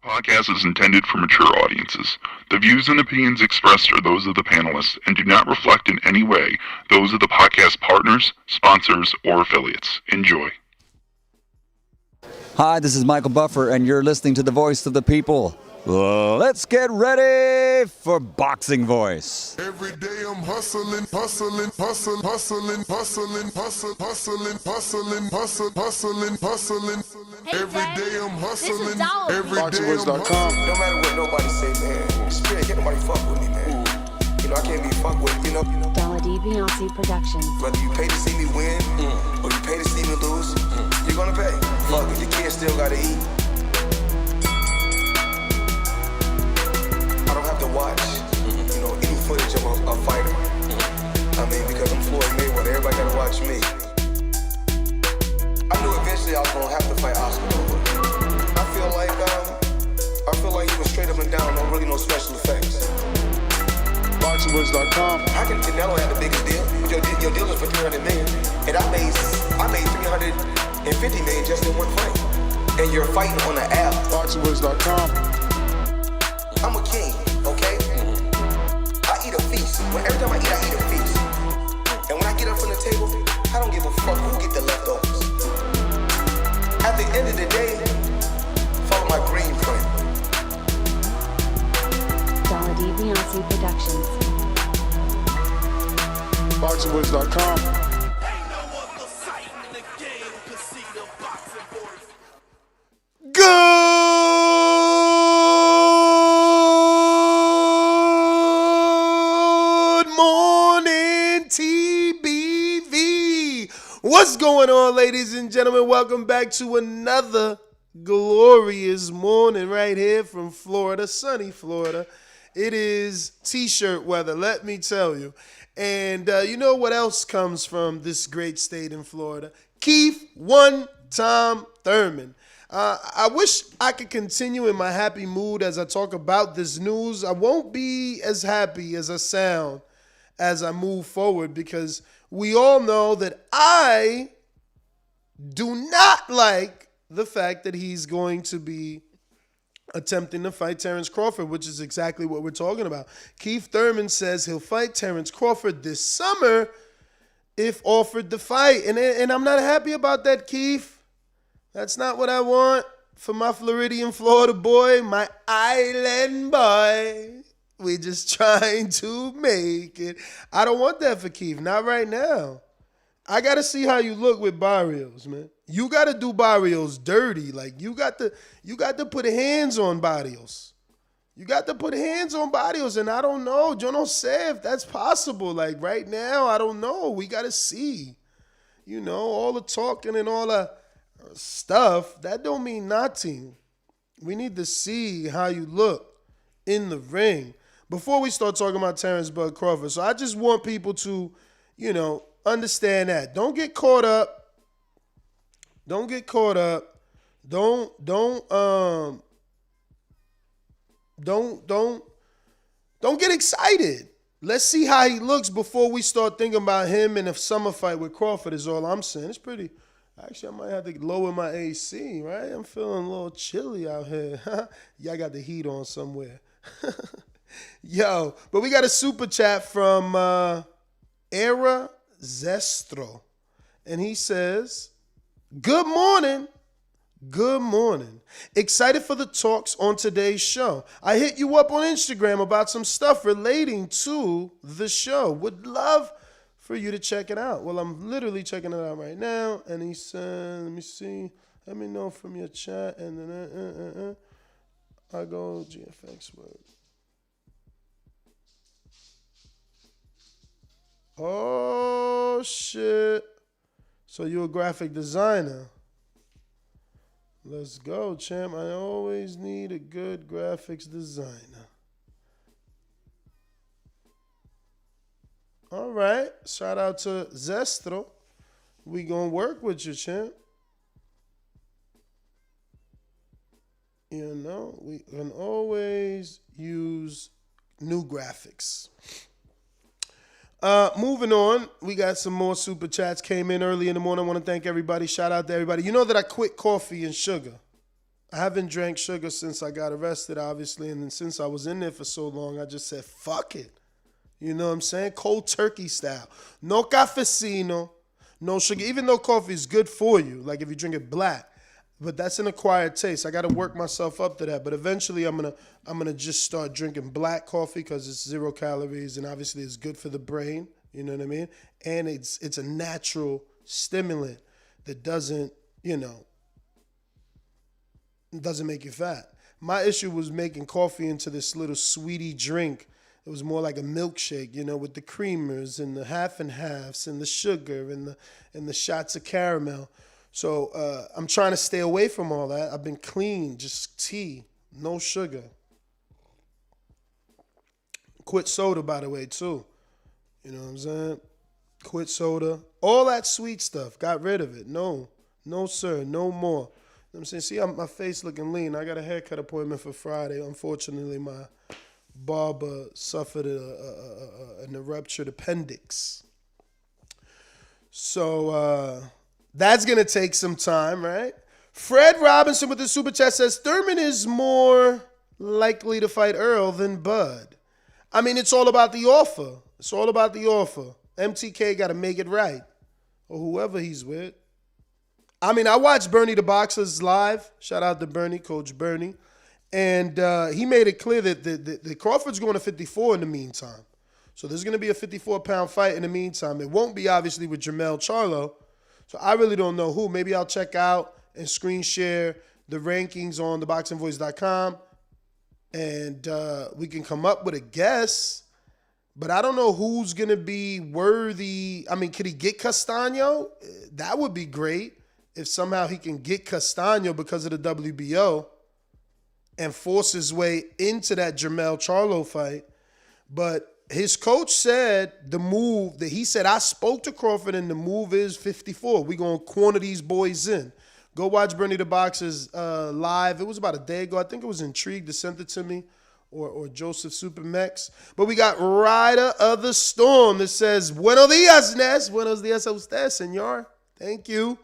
Podcast is intended for mature audiences. The views and opinions expressed are those of the panelists and do not reflect in any way those of the podcast partners, sponsors, or affiliates. Enjoy. Hi, this is Michael Buffer, and you're listening to the Voice of the People. Let's get ready for Boxing Voice. Every day I'm hustling, hustling, hustling, hustling, hustling, hustling, hustling, hustling, hustling, hustling, hustling. Every day I'm hustling. Every day I'm hustling. No matter what nobody say, man. Spirit, can't nobody fuck with me, man. You know, I can't be fucked with, you know. Dolla Dibiase Productions. Whether you pay to see me win, or you pay to see me lose, you're gonna pay. Fuck it, your kids still gotta eat. I don't have to watch, you know, any footage of a fighter. I mean, because I'm Floyd Mayweather, everybody gotta watch me. I knew eventually I was gonna have to fight Oscar. I feel like he was straight up and down, no special effects. BoxingVoice.com. How can Canelo have the biggest deal? Your deal is for 300 million, and I made 350 million just in one fight. And you're fighting on the app. BoxingVoice.com. I'm a king, okay? I eat a feast. Every time I eat a feast. And when I get up from the table, I don't give a fuck who get the leftovers. At the end of the day, follow my green print. Dolla Dibiase Productions. BoxingVoice.com. What's going on, ladies and gentlemen? Welcome back to another glorious morning right here from Florida, sunny Florida. It is t-shirt weather, let me tell you. And you know what else comes from this great state in Florida? Keith One Time Thurman. I wish I could continue in my happy mood as I talk about this news. I won't be as happy as I sound as I move forward because we all know that I do not like the fact that he's going to be attempting to fight Terence Crawford, which is exactly what we're talking about. Keith Thurman says he'll fight Terence Crawford this summer if offered the fight. And I'm not happy about that, Keith. That's not what I want for my Floridian Florida boy, my island boy. We're just trying to make it. I don't want that for Keith. Not right now. I got to see how you look with Barrios, man. You got to do Barrios dirty. Like, you got to put hands on Barrios. You got to put hands on Barrios, and I don't know. Yo no sé if that's possible. Like, right now, I don't know. We got to see. You know, all the talking and all the stuff, that don't mean nothing. We need to see how you look in the ring before we start talking about Terence Bud Crawford. So I just want people to, you know, understand that. Don't get caught up. Don't get caught up. Don't get excited. Let's see how he looks before we start thinking about him and a summer fight with Crawford is all I'm saying. It's pretty. Actually, I might have to lower my AC, right? I'm feeling a little chilly out here. Y'all got the heat on somewhere. Yo, but we got a super chat from Era Zestro. And he says, good morning. Good morning. Excited for the talks on today's show. I hit you up on Instagram about some stuff relating to the show. Would love for you to check it out. Well, I'm literally checking it out right now. And he said, let me see. Let me know from your chat. And then I go GFX word. Oh, shit. So you're a graphic designer. Let's go, champ. I always need a good graphics designer. All right. Shout out to Zestro. We gonna work with you, champ. You know, we can always use new graphics. Moving on, we got some more super chats came in early in the morning. I want to thank everybody. Shout out to everybody. You know that I quit coffee and sugar. I haven't drank sugar since I got arrested, obviously. And then since I was in there for so long, I just said, fuck it. You know what I'm saying? Cold turkey style. No cafecino, no sugar. Even though coffee is good for you, like if you drink it black. But that's an acquired taste. I got to work myself up to that. But eventually I'm gonna just start drinking black coffee because it's 0 calories and obviously it's good for the brain. You know what I mean? And it's a natural stimulant that doesn't make you fat. My issue was making coffee into this little sweetie drink. It was more like a milkshake, with the creamers and the half and halves and the sugar and the shots of caramel. So I'm trying to stay away from all that. I've been clean, just tea, no sugar. Quit soda, by the way, too. You know what I'm saying? Quit soda. All that sweet stuff, got rid of it. No, sir, no more. You know what I'm saying? See, my face looking lean. I got a haircut appointment for Friday. Unfortunately, my barber suffered an ruptured appendix. So that's going to take some time, right? Fred Robinson with the super chat says, Thurman is more likely to fight Earl than Bud. I mean, it's all about the offer. It's all about the offer. MTK got to make it right. Or whoever he's with. I mean, I watched Bernie the Boxers live. Shout out to Bernie, Coach Bernie. And he made it clear that the Crawford's going to 54 in the meantime. So there's going to be a 54-pound fight in the meantime. It won't be, obviously, with Jermell Charlo. So I really don't know who. Maybe I'll check out and screen share the rankings on theboxingvoice.com. And we can come up with a guess. But I don't know who's going to be worthy. I mean, could he get Castaño? That would be great if somehow he can get Castaño because of the WBO and force his way into that Jermell Charlo fight. But his coach said he said, I spoke to Crawford and the move is 54. We're going to corner these boys in. Go watch Bernie the Boxers live. It was about a day ago. I think it was Intrigue that sent it to me or Joseph Supermex. But we got Rider of the Storm that says, Buenos dias, Ness. Buenos dias a usted, senor. Thank you.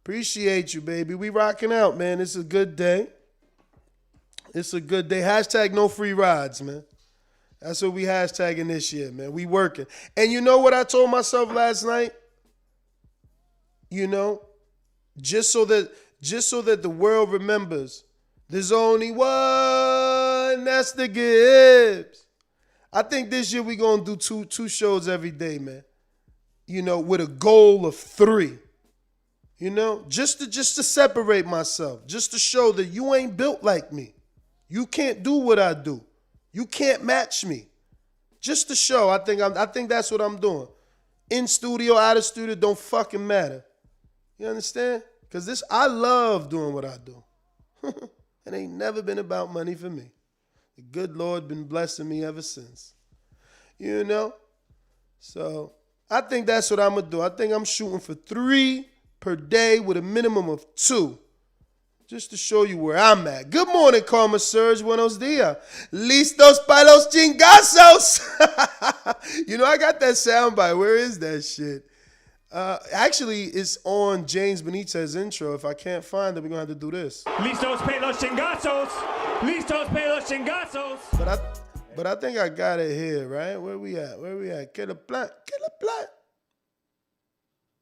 Appreciate you, baby. We rocking out, man. It's a good day. It's a good day. Hashtag no free rides, man. That's what we hashtagging this year, man. We working. And you know what I told myself last night? Just so that the world remembers, there's only one, that's the Gibbs. I think this year we're going to do two shows every day, man. With a goal of 3. Just to separate myself, just to show that you ain't built like me. You can't do what I do. You can't match me. Just to show, I think that's what I'm doing. In studio, out of studio, don't fucking matter. You understand? Because I love doing what I do. It ain't never been about money for me. The good Lord been blessing me ever since. So I think that's what I'm going to do. I think I'm shooting for 3 per day with a minimum of 2. Just to show you where I'm at. Good morning, Karma Surge. Buenos dias. Listos para los chingazos. I got that soundbite. Where is that shit? Actually, it's on James Benitez's intro. If I can't find it, we're going to have to do this. Listos para los chingazos. Listos para los chingazos. But I think I got it here, right? Where we at? Que le plan.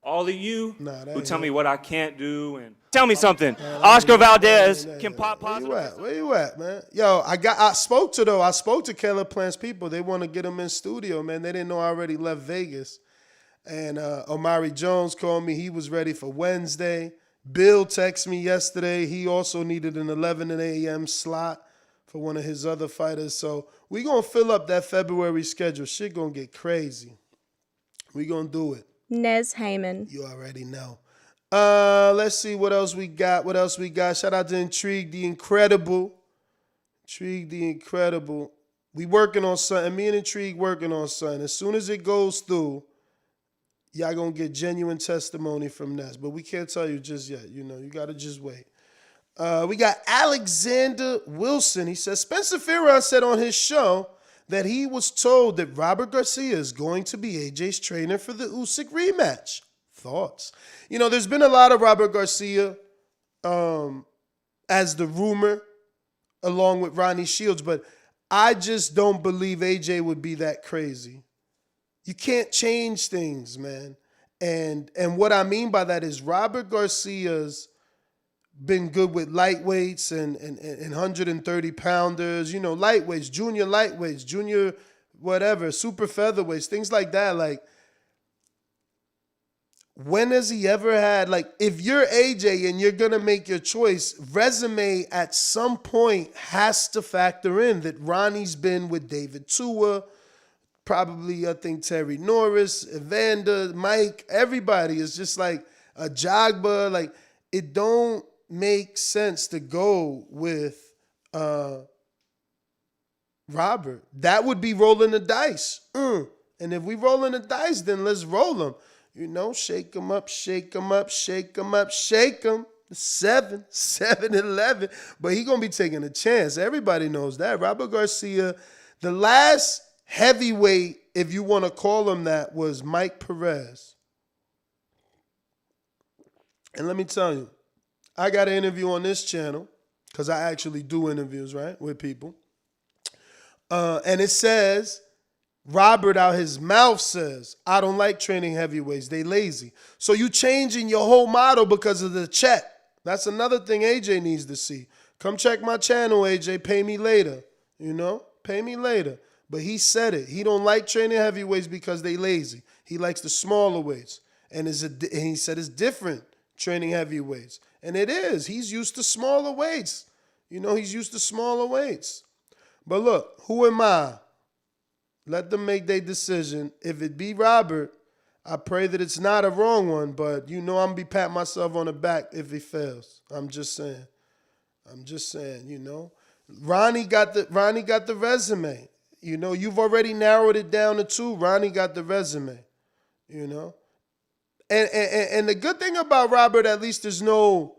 All of you who tell ain't me what I can't do and tell me something. Oscar Valdez can pop positive. Where you at, man? Yo, I spoke to Caleb Plant's people. They want to get him in studio, man. They didn't know I already left Vegas. And Omari Jones called me. He was ready for Wednesday. Bill texted me yesterday. He also needed an 11 a.m. slot for one of his other fighters. So we going to fill up that February schedule. Shit going to get crazy. We going to do it. Nez Heyman. You already know. Let's see what else we got. Shout out to Intrigue the Incredible. We working on something. Me and Intrigue working on something. As soon as it goes through, y'all gonna get genuine testimony from Ness. But we can't tell you just yet. You got to just wait. We got Alexander Wilson. He says, Spencer Fearon said on his show that he was told that Robert Garcia is going to be AJ's trainer for the Usyk rematch. Thoughts? There's been a lot of Robert Garcia as the rumor, along with Ronnie Shields, but I just don't believe AJ would be that crazy. You can't change things, man. And what I mean by that is Robert Garcia's been good with lightweights and 130 pounders, lightweights, junior whatever, super featherweights, things like that. Like, when has he ever had, like, if you're AJ and you're going to make your choice, resume at some point has to factor in that Ronnie's been with David Tua, probably, I think, Terry Norris, Evander, Mike, everybody is just like a Jagba. Like, it don't make sense to go with Robert. That would be rolling the dice. And if we rolling the dice, then let's roll them. Shake them up, shake them up, shake them up, shake them. 7-11. But he going to be taking a chance. Everybody knows that. Robert Garcia, the last heavyweight, if you want to call him that, was Mike Perez. And let me tell you, I got an interview on this channel, because I actually do interviews, right, with people. And it says, Robert out his mouth says, I don't like training heavyweights. They lazy. So you changing your whole model because of the check. That's another thing AJ needs to see. Come check my channel, AJ. Pay me later. Pay me later. But he said it. He don't like training heavyweights because they lazy. He likes the smaller weights. And he said it's different training heavyweights. And it is. He's used to smaller weights. He's used to smaller weights. But look, who am I? Let them make their decision. If it be Robert, I pray that it's not a wrong one, but I'm going to be patting myself on the back if he fails. I'm just saying, Ronnie got the resume. You've already narrowed it down to 2. Ronnie got the resume, And the good thing about Robert, at least there's no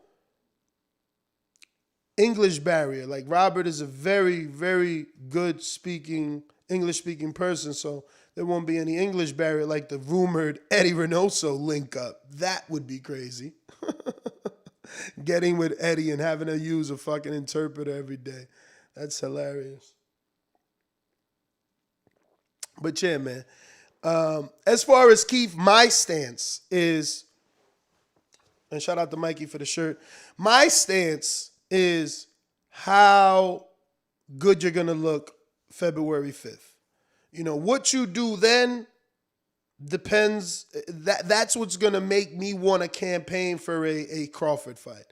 English barrier. Like, Robert is a very, very good English-speaking person, so there won't be any English barrier like the rumored Eddie Reynoso link up. That would be crazy. Getting with Eddie and having to use a fucking interpreter every day. That's hilarious. But yeah, man. As far as Keith, my stance is, and shout out to Mikey for the shirt, my stance is how good you're going to look February 5th. What you do then depends. That's what's going to make me want to campaign for a Crawford fight.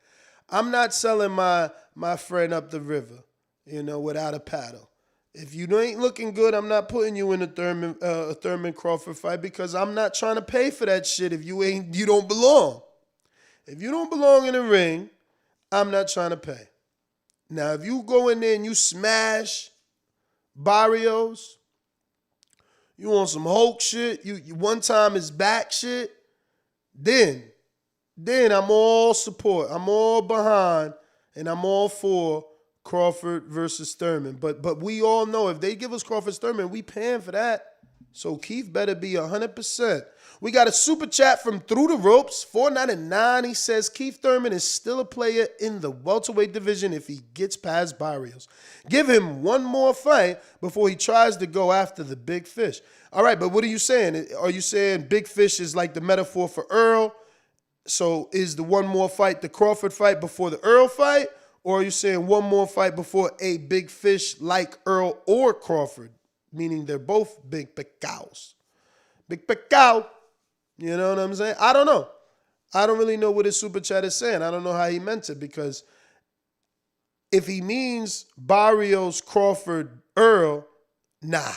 I'm not selling my friend up the river, without a paddle. If you ain't looking good, I'm not putting you in a Thurman Crawford fight, because I'm not trying to pay for that shit if you don't belong. If you don't belong in the ring, I'm not trying to pay. Now, if you go in there and you smash Barrios, you want some Hulk shit, you one time his back shit, then I'm all support. I'm all behind, and I'm all for Crawford versus Thurman. But we all know if they give us Crawford Thurman, we paying for that. So Keith better be 100%. We got a super chat from Through the Ropes, $4.99. He says Keith Thurman is still a player in the welterweight division if he gets past Barrios. Give him one more fight before he tries to go after the big fish. All right, but what are you saying? Are you saying big fish is like the metaphor for Earl? So is the one more fight the Crawford fight before the Earl fight? Or are you saying one more fight before a big fish like Earl or Crawford? Meaning they're both big pecaos. Big pecao. You know what I'm saying? I don't know. I don't really know what his super chat is saying. I don't know how he meant it, because if he means Barrios, Crawford, Earl, nah.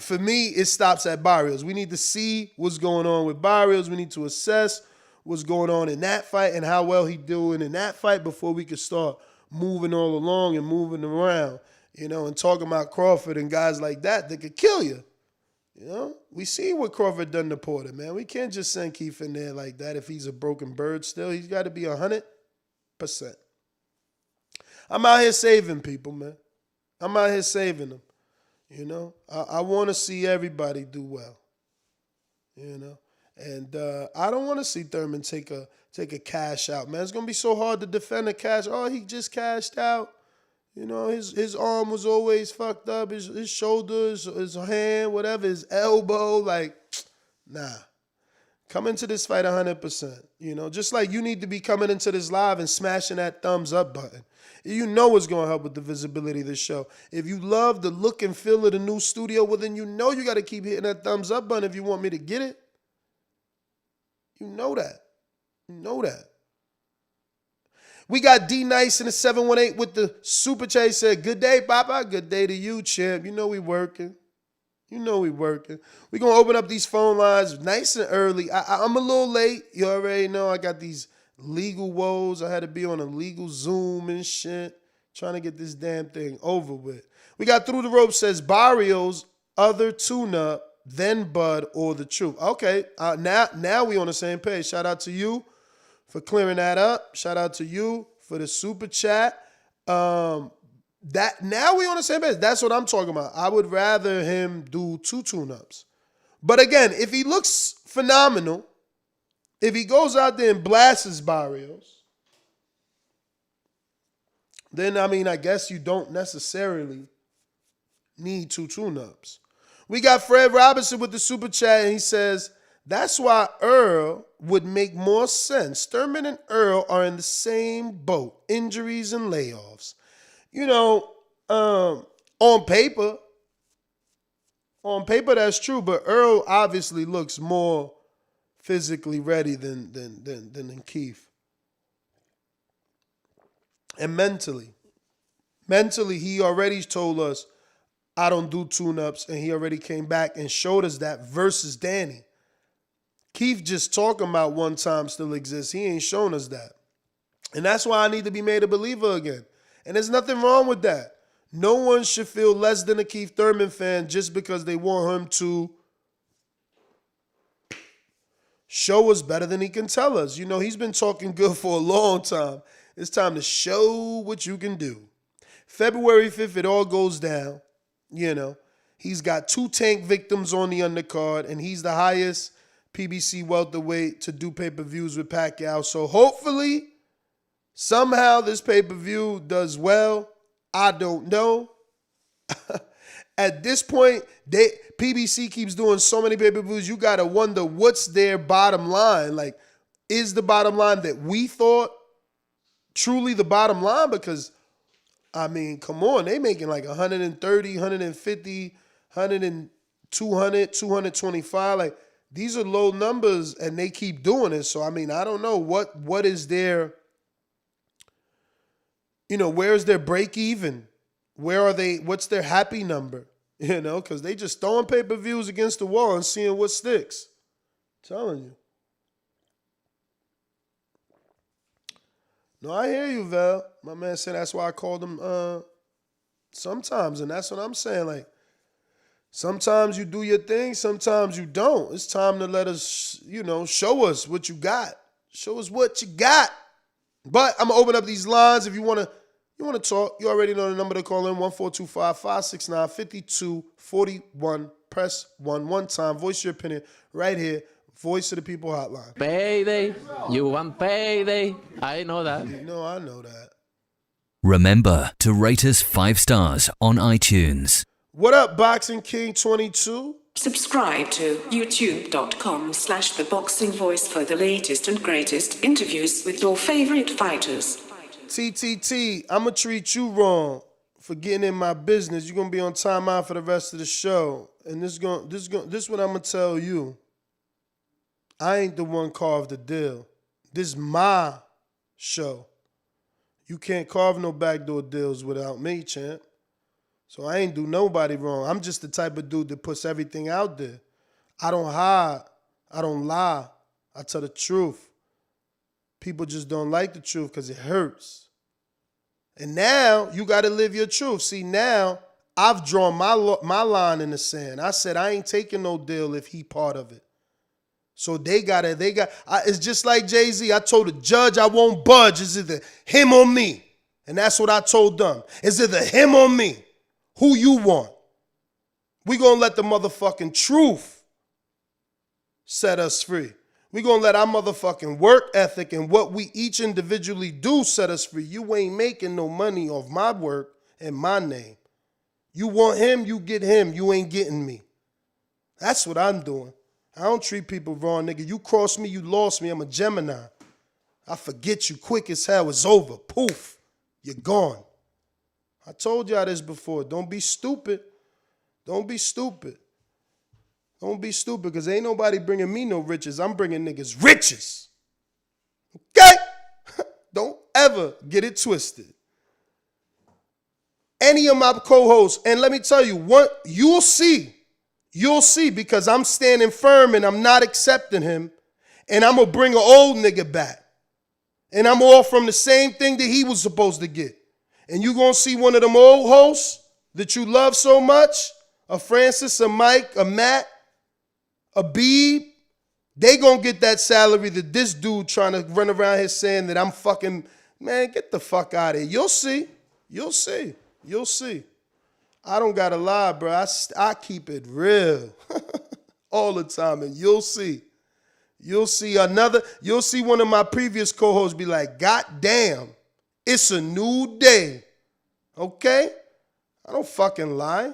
For me, it stops at Barrios. We need to see what's going on with Barrios. We need to assess what's going on in that fight and how well he's doing in that fight before we can start moving all along and moving around, and talking about Crawford and guys like that could kill you. We see what Crawford done to Porter, man. We can't just send Keith in there like that if he's a broken bird still. He's got to be 100%. I'm out here saving people, man. I'm out here saving them. I want to see everybody do well. And I don't want to see Thurman take a cash out, man. It's gonna be so hard to defend a cash. Oh, he just cashed out. You know, his arm was always fucked up. His shoulders, his hand, whatever, his elbow. Like, nah. Come into this fight 100%. You know, just like you need to be coming into this live and smashing that thumbs up button. You know it's going to help with the visibility of the show. If you love the look and feel of the new studio, well, then you know you got to keep hitting that thumbs up button if you want me to get it. You know that. You know that. We got D Nice in the 718 with the super chat. He said, good day, Papa. Good day to you, champ. You know we working. You know we working. We're going to open up these phone lines nice and early. I'm a little late. You already know I got these legal woes. I had to be on a legal Zoom and shit, trying to get this damn thing over with. We got Through the Rope says Barrios, other tune-up, then Bud, or the truth. Okay, now we on the same page. Shout out to you for clearing that up. Shout out to you for the super chat. That now we on the same page. That's what I'm talking about. I would rather him do 2 tune-ups. But again, if he looks phenomenal, if he goes out there and blasts Barrios, then I guess you don't necessarily need 2 tune-ups. We got Fred Robinson with the super chat, and he says, that's why Earl would make more sense. Thurman and Earl are in the same boat. Injuries and layoffs. You know, on paper, that's true, but Earl obviously looks more physically ready than Keith. And mentally, he already told us, I don't do tune-ups, and he already came back and showed us that versus Danny. Keith just talking about one time still exists. He ain't shown us that. And that's why I need to be made a believer again. And there's nothing wrong with that. No one should feel less than a Keith Thurman fan just because they want him to show us better than he can tell us. You know, he's been talking good for a long time. It's time to show what you can do. February 5th, it all goes down. You know, he's got 2 tank victims on the undercard, and he's the highest PBC welterweight to do pay-per-views with Pacquiao. So hopefully, somehow this pay-per-view does well. I don't know. At this point, PBC keeps doing so many pay-per-views, you got to wonder what's their bottom line. Like, is the bottom line that we thought truly the bottom line? Because, come on, they making like 130, 150, 100, 200, 225. Like, these are low numbers, and they keep doing it. So, I don't know what is their... You know, where's their break even? Where are they? What's their happy number? You know, because they just throwing pay-per-views against the wall and seeing what sticks. I'm telling you. No, I hear you, Val. My man said that's why I called him sometimes. And that's what I'm saying. Like, sometimes you do your thing, sometimes you don't. It's time to let us, show us what you got. Show us what you got. But I'm going to open up these lines. If you want to talk, you already know the number to call in, 1-425-569-5241. Press 1 one time. Voice your opinion right here. Voice of the People hotline. Payday. You want payday. I know that. You know, I know that. Remember to rate us 5 stars on iTunes. What up, Boxing King 22? Subscribe to youtube.com/theboxingvoice for the latest and greatest interviews with your favorite fighters. TTT, I'm going to treat you wrong for getting in my business. You're going to be on timeout for the rest of the show. And this what I'm going to tell you. I ain't the one carved the deal. This is my show. You can't carve no backdoor deals without me, champ. So I ain't do nobody wrong. I'm just the type of dude that puts everything out there. I don't hide. I don't lie. I tell the truth. People just don't like the truth because it hurts. And now you got to live your truth. See, now I've drawn my line in the sand. I said I ain't taking no deal if he part of it. So it's just like Jay-Z. I told the judge I won't budge. It's either him or me. And that's what I told them. It's either him or me. Who you want? We gonna let the motherfucking truth set us free. We're going to let our motherfucking work ethic and what we each individually do set us free. You ain't making no money off my work and my name. You want him, you get him. You ain't getting me. That's what I'm doing. I don't treat people wrong, nigga. You crossed me, you lost me. I'm a Gemini. I forget you quick as hell. It's over. Poof. You're gone. I told y'all this before. Don't be stupid. Don't be stupid. Don't be stupid, because ain't nobody bringing me no riches. I'm bringing niggas riches. Okay? Don't ever get it twisted. Any of my co-hosts, and let me tell you, what you'll see, because I'm standing firm and I'm not accepting him, and I'm going to bring an old nigga back. And I'm all from the same thing that he was supposed to get. And you going to see one of them old hosts that you love so much, a Francis, a Mike, a Matt, a Beeb, they gonna get that salary that this dude trying to run around here saying that I'm fucking, man, get the fuck out of here. You'll see. You'll see. You'll see. I don't gotta lie, bro. I keep it real all the time, and you'll see. You'll see one of my previous co-hosts be like, God damn, it's a new day. Okay? I don't fucking lie.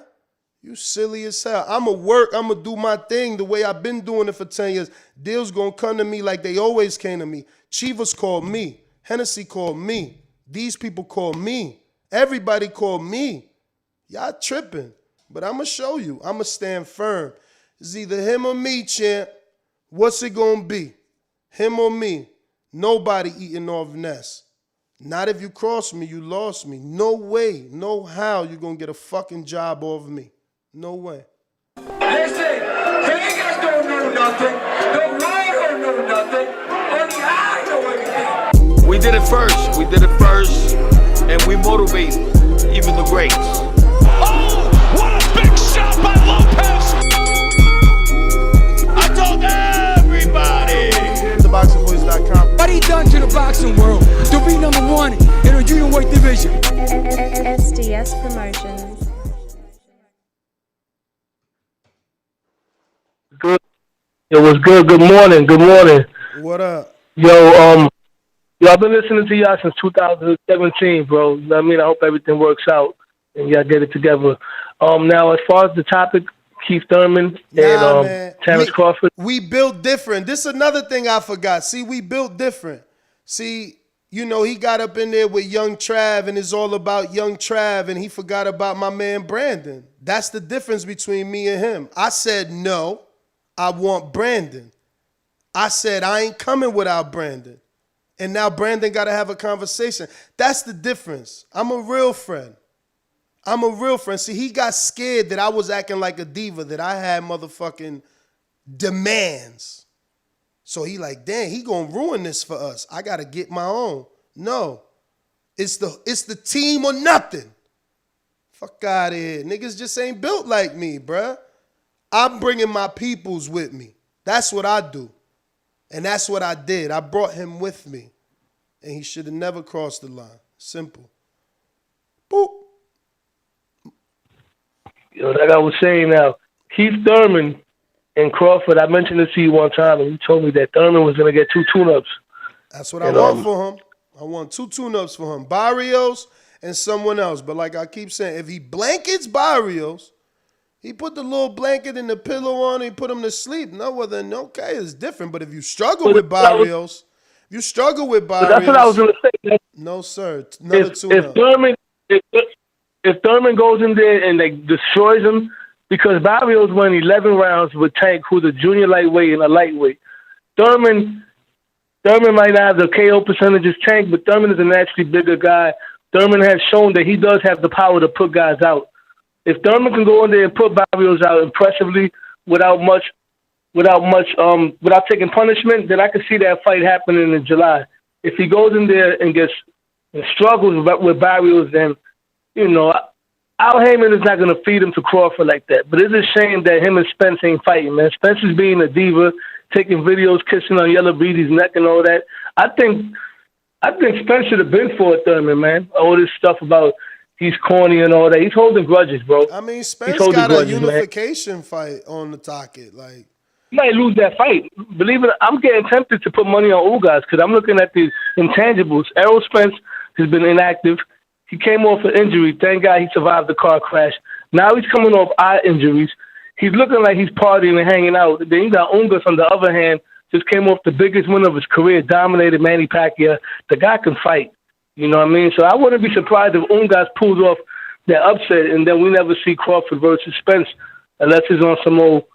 You silly as hell. I'ma work. I'ma do my thing the way I've been doing it for 10 years. Deals gonna come to me like they always came to me. Chivas called me. Hennessy called me. These people called me. Everybody called me. Y'all tripping. But I'ma show you. I'ma stand firm. It's either him or me, champ. What's it gonna be? Him or me? Nobody eating off Ness. Not if you cross me, you lost me. No way, no how you gonna get a fucking job off me. No way. Listen, Vegas don't know nothing. The world don't know nothing. Only I know everything. We did it first. We did it first. And we motivate even the greats. Oh, what a big shot by Lopez. I told everybody. TheBoxingVoice.com. What he done to the boxing world to be number one in a junior weight division? SDS Promotions. Good. It was good. Good morning. Good morning. What up? Yo, I've been listening to y'all since 2017, bro. You know what I mean? I hope everything works out and y'all get it together. Now, as far as the topic, Keith Thurman and Terence Crawford. We built different. This is another thing I forgot. See, we built different. See, you know, he got up in there with Young Trav and it's all about Young Trav, and he forgot about my man Brandon. That's the difference between me and him. I said, no, I want Brandon. I said, I ain't coming without Brandon. And now Brandon got to have a conversation. That's the difference. I'm a real friend. I'm a real friend. See, he got scared that I was acting like a diva, that I had motherfucking demands. So he like, damn, he gonna ruin this for us. I gotta get my own. No, it's the team or nothing. Fuck out of here. Niggas just ain't built like me, bruh. I'm bringing my peoples with me. That's what I do. And that's what I did. I brought him with me. And he should have never crossed the line. Simple. Boop. Yo, like I was saying now, Keith Thurman and Crawford, I mentioned this to you one time, and you told me that Thurman was going to get 2 tune-ups. That's what I want for him. I want 2 tune-ups for him. Barrios and someone else. But like I keep saying, if he blankets Barrios, he put the little blanket and the pillow on, he put him to sleep. No, well then, okay, it's different. But if you struggle with Barrios, that's what I was going to say. No, sir. Another tune-up. If Thurman goes in there and they destroys him, because Barrios won 11 rounds with Tank, who's a junior lightweight and a lightweight. Thurman might not have the KO percentage as Tank, but Thurman is a naturally bigger guy. Thurman has shown that he does have the power to put guys out. If Thurman can go in there and put Barrios out impressively without taking punishment, then I can see that fight happening in July. If he goes in there and struggles with Barrios, then, you know, Al Heyman is not going to feed him to Crawford like that. But it's a shame that him and Spence ain't fighting, man. Spence is being a diva, taking videos, kissing on Yellow Beatty's neck and all that. I think Spence should have been for it, Thurman, man. All this stuff about he's corny and all that. He's holding grudges, bro. I mean, Spence got a unification fight on the docket. Like, might lose that fight. Believe it, I'm getting tempted to put money on Ugas because I'm looking at the intangibles. Errol Spence has been inactive. He came off an injury. Thank God he survived the car crash. Now he's coming off eye injuries. He's looking like he's partying and hanging out. Then you got Ungas on the other hand, just came off the biggest win of his career, dominated Manny Pacquiao. The guy can fight. You know what I mean? So I wouldn't be surprised if Ungas pulls off that upset and then we never see Crawford versus Spence unless it's on some old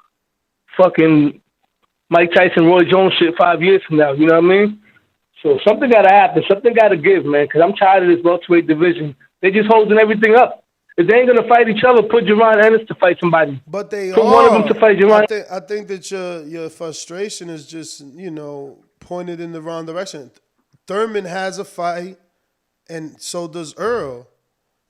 fucking Mike Tyson, Roy Jones shit 5 years from now. You know what I mean? So something got to happen. Something got to give, man, because I'm tired of this welterweight division. They just holding everything up. If they ain't going to fight each other, put Jaron Ennis to fight somebody. But they put are. one of them to fight Jaron. I think that your frustration is just, pointed in the wrong direction. Thurman has a fight, and so does Earl.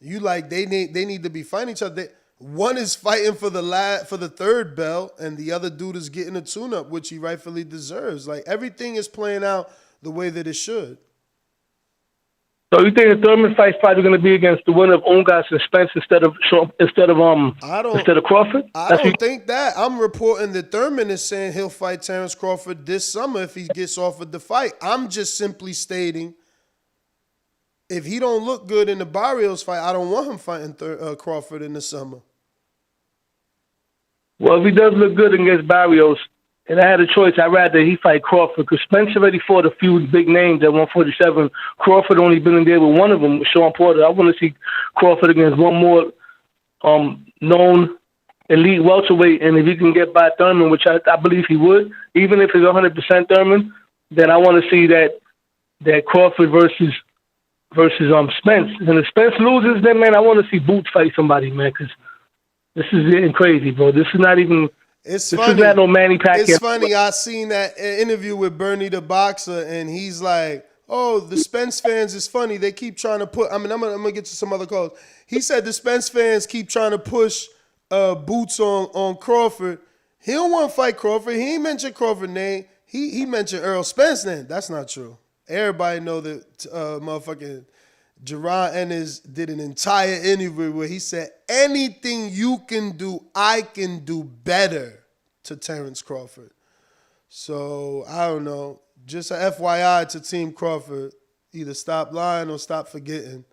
They need to be fighting each other. One is fighting for the third belt, and the other dude is getting a tune-up, which he rightfully deserves. Like, everything is playing out the way that it should. So you think the Thurman fight's probably going to be against the winner of Ungas and Spence instead of Crawford? I don't think that. I'm reporting that Thurman is saying he'll fight Terence Crawford this summer if he gets offered the fight. I'm just simply stating if he don't look good in the Barrios fight, I don't want him fighting Crawford in the summer. Well, if he does look good against Barrios, and I had a choice, I'd rather he fight Crawford because Spence already fought a few big names at 147. Crawford only been in there with one of them, with Sean Porter. I want to see Crawford against one more known elite welterweight, and if he can get by Thurman, which I believe he would, even if it's 100% Thurman, then I want to see that Crawford versus Spence. And if Spence loses, then, man, I want to see Boots fight somebody, man, because this is getting crazy, bro. This is not even... This is not no Manny Pacquiao. It's funny. I seen that interview with Bernie the boxer, and he's like, "Oh, the Spence fans is funny. They keep trying to put. I'm gonna get to some other calls." He said the Spence fans keep trying to push Boots on Crawford. He don't want to fight Crawford. He ain't mentioned Crawford's name. He mentioned Earl Spence's name. That's not true. Everybody know that motherfucking Jaron Ennis did an entire interview where he said, anything you can do, I can do better to Terence Crawford. So, I don't know. Just a FYI to Team Crawford. Either stop lying or stop forgetting.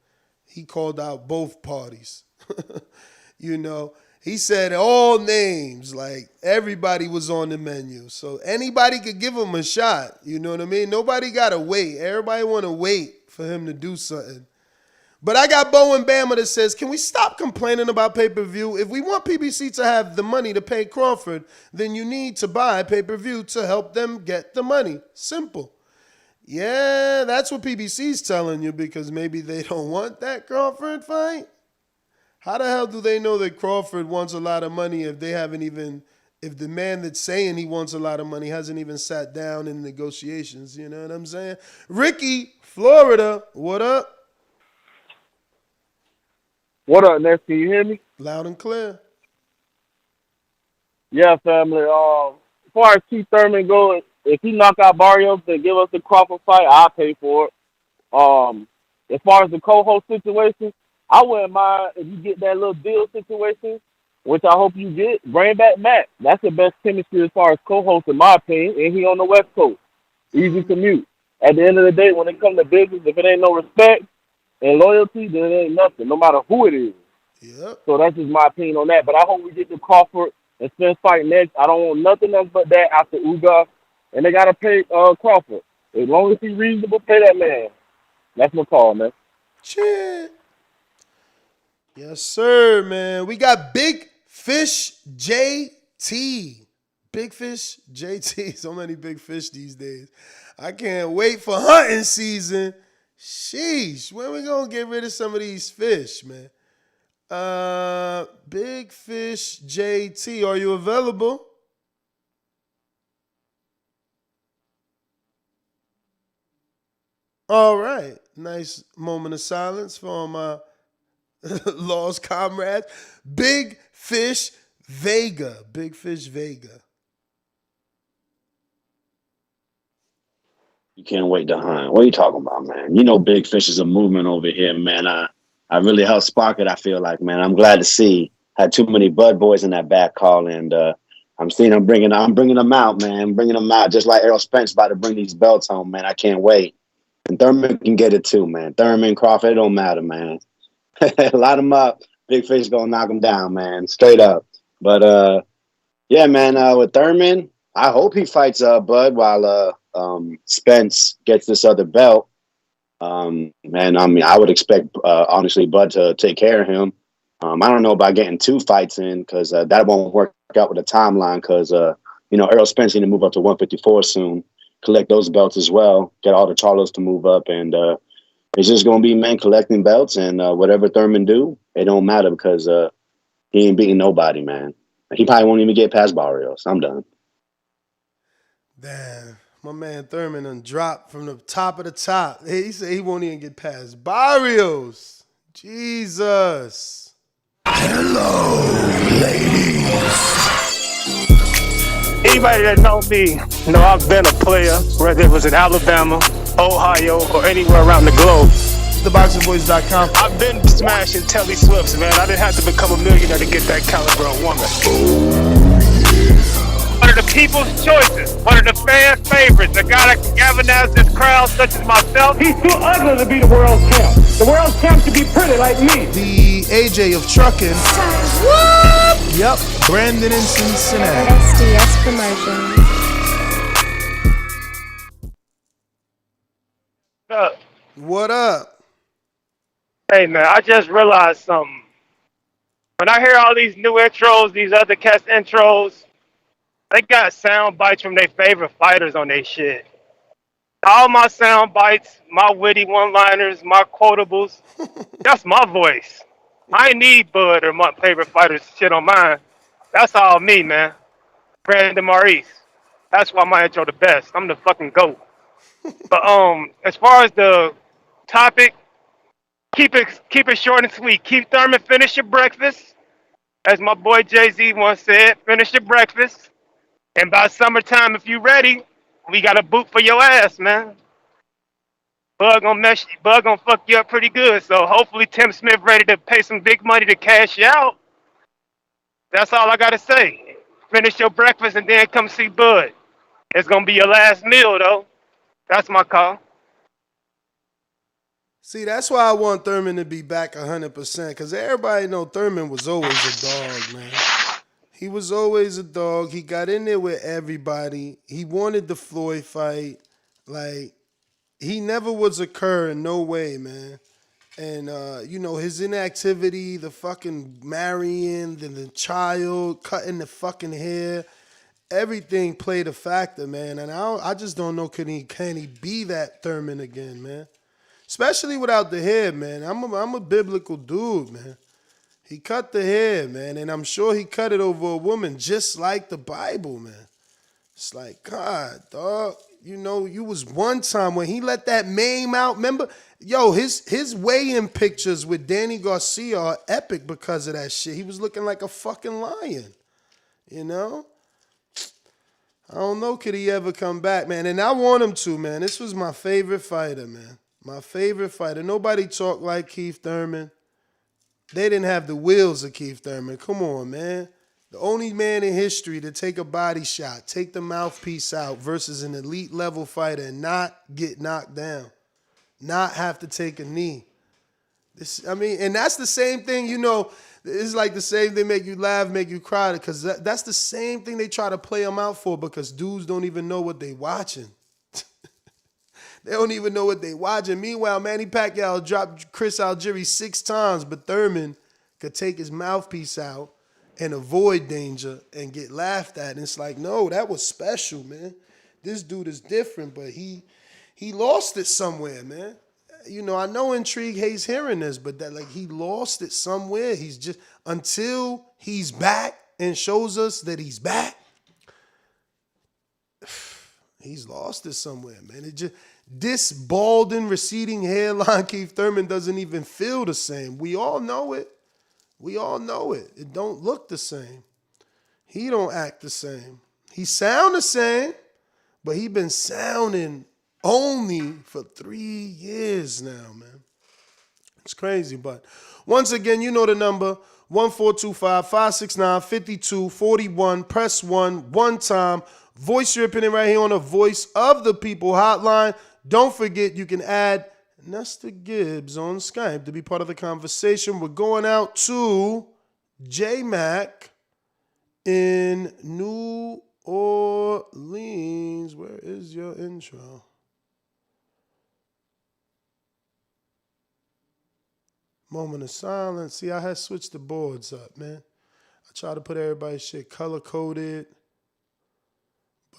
He called out both parties. He said all names, like everybody was on the menu. So, anybody could give him a shot. You know what I mean? Nobody got to wait. Everybody want to wait for him to do something. But I got Bo and Bama that says, can we stop complaining about pay-per-view? If we want PBC to have the money to pay Crawford, then you need to buy pay-per-view to help them get the money. Simple. Yeah, that's what PBC's telling you because maybe they don't want that Crawford fight. How the hell do they know that Crawford wants a lot of money if the man that's saying he wants a lot of money hasn't even sat down in negotiations? You know what I'm saying? Ricky, Florida, what up? What up, Ness? Can you hear me? Loud and clear. Yeah, family. As far as Keith Thurman goes, if he knock out Barrios and give us the Crawford fight, I'll pay for it. As far as the co-host situation, I wouldn't mind if you get that little deal situation, which I hope you get. Bring back Matt. That's the best chemistry as far as co-host, in my opinion, and he on the West Coast. Easy commute. At the end of the day, when it comes to business, if it ain't no respect and loyalty, then it ain't nothing, no matter who it is. Yep. So that's just my opinion on that. But I hope we get the Crawford and Spence fight next. I don't want nothing else but that after Ugas. And they got to pay Crawford. As long as he's reasonable, pay that man. That's my call, man. Shit. Yes, sir, man. We got Big Fish JT. Big Fish JT. So many big fish these days. I can't wait for hunting season. Sheesh, when we gonna get rid of some of these fish, man? Big Fish JT, are you available? All right, nice moment of silence for all my lost comrades. Big Fish Vega, Big Fish Vega. You can't wait to hunt. What are you talking about, man? You know Big Fish is a movement over here, man. I really helped spark it, I feel like, man. I'm glad to see. Had too many Bud boys in that back call, and I'm seeing I'm bringing them out, man. I'm bringing them out just like Errol Spence about to bring these belts home, man. I can't wait. And Thurman can get it too, man. Thurman, Crawford, it don't matter, man. Light them up. Big Fish gonna knock them down, man. Straight up. But yeah, man. With Thurman, I hope he fights Bud while Spence gets this other belt. Man, I mean, I would expect honestly Bud to take care of him. I don't know about getting 2 fights in because that won't work out with the timeline because Errol Spence need to move up to 154 soon, collect those belts as well, get all the Charlos to move up, and it's just gonna be man collecting belts and whatever Thurman do, it don't matter because he ain't beating nobody, man. He probably won't even get past Barrios. I'm done. Damn, my man Thurman done dropped from the top of the top. He said he won't even get past Barrios. Jesus. Hello, ladies. Anybody that know me know I've been a player, whether it was in Alabama, Ohio, or anywhere around the globe. TheBoxingVoice.com. I've been smashing Telly Swifts, man. I didn't have to become a millionaire to get that caliber of woman. One of the people's choices, one of the fan favorites, a guy that can galvanize this crowd such as myself. He's too ugly to be the world champ. The world champ should be pretty like me. The AJ of trucking. Whoop! Yep, Brandon in Cincinnati. SDS Promotions. What up? Hey, man, I just realized something. When I hear all these new intros, these other cast intros, they got sound bites from their favorite fighters on their shit. All my sound bites, my witty one-liners, my quotables, that's my voice. I ain't need Bud or my favorite fighters shit on mine. That's all me, man. Brandon Maurice. That's why my intro the best. I'm the fucking GOAT. But as far as the topic, keep it short and sweet. Keith Thurman, finish your breakfast. As my boy Jay-Z once said, finish your breakfast. And by summertime, if you ready, we got a boot for your ass, man. Bud gonna fuck you up pretty good. So hopefully Tim Smith ready to pay some big money to cash you out. That's all I gotta say. Finish your breakfast and then come see Bud. It's gonna be your last meal though. That's my call. See, that's why I want Thurman to be back 100%, because everybody know Thurman was always a dog, man. He was always a dog. He got in there with everybody. He wanted the Floyd fight. Like, he never was a cur in no way, man. And, his inactivity, the fucking marrying, the child, cutting the fucking hair, everything played a factor, man. And I just don't know, can he be that Thurman again, man? Especially without the hair, man. I'm a biblical dude, man. He cut the hair, man, and I'm sure he cut it over a woman just like the Bible, man. It's like, God, dog, you was one time when he let that mame out. Remember, yo, his weigh-in pictures with Danny Garcia are epic because of that shit. He was looking like a fucking lion, I don't know, could he ever come back, man? And I want him to, man. This was my favorite fighter, man. My favorite fighter. Nobody talked like Keith Thurman. They didn't have the wheels of Keith Thurman. Come on, man. The only man in history to take a body shot, take the mouthpiece out versus an elite level fighter and not get knocked down. Not have to take a knee. And that's the same thing, it's like the same thing make you laugh, make you cry, because that's the same thing they try to play them out for, because dudes don't even know what they watching. They don't even know what they watching. Meanwhile, Manny Pacquiao dropped Chris Algieri 6 times, but Thurman could take his mouthpiece out and avoid danger and get laughed at. And it's like, no, that was special, man. This dude is different, but he lost it somewhere, man. I know Intrigue hates hearing this, but he lost it somewhere. He's just, until he's back and shows us that he's back, he's lost it somewhere, man. This balding, receding hairline Keith Thurman doesn't even feel the same. We all know it. It don't look the same. He don't act the same. He sound the same, but he been sounding only for 3 years now, man. It's crazy, but once again, you know the number, 1425-569-5241. Press 1, one time. Voice your opinion right here on the Voice of the People hotline. Don't forget, you can add Nesta Gibbs on Skype to be part of the conversation. We're going out to J-Mac in New Orleans. Where is your intro? Moment of silence. See, I had switched the boards up, man. I tried to put everybody's shit color-coded,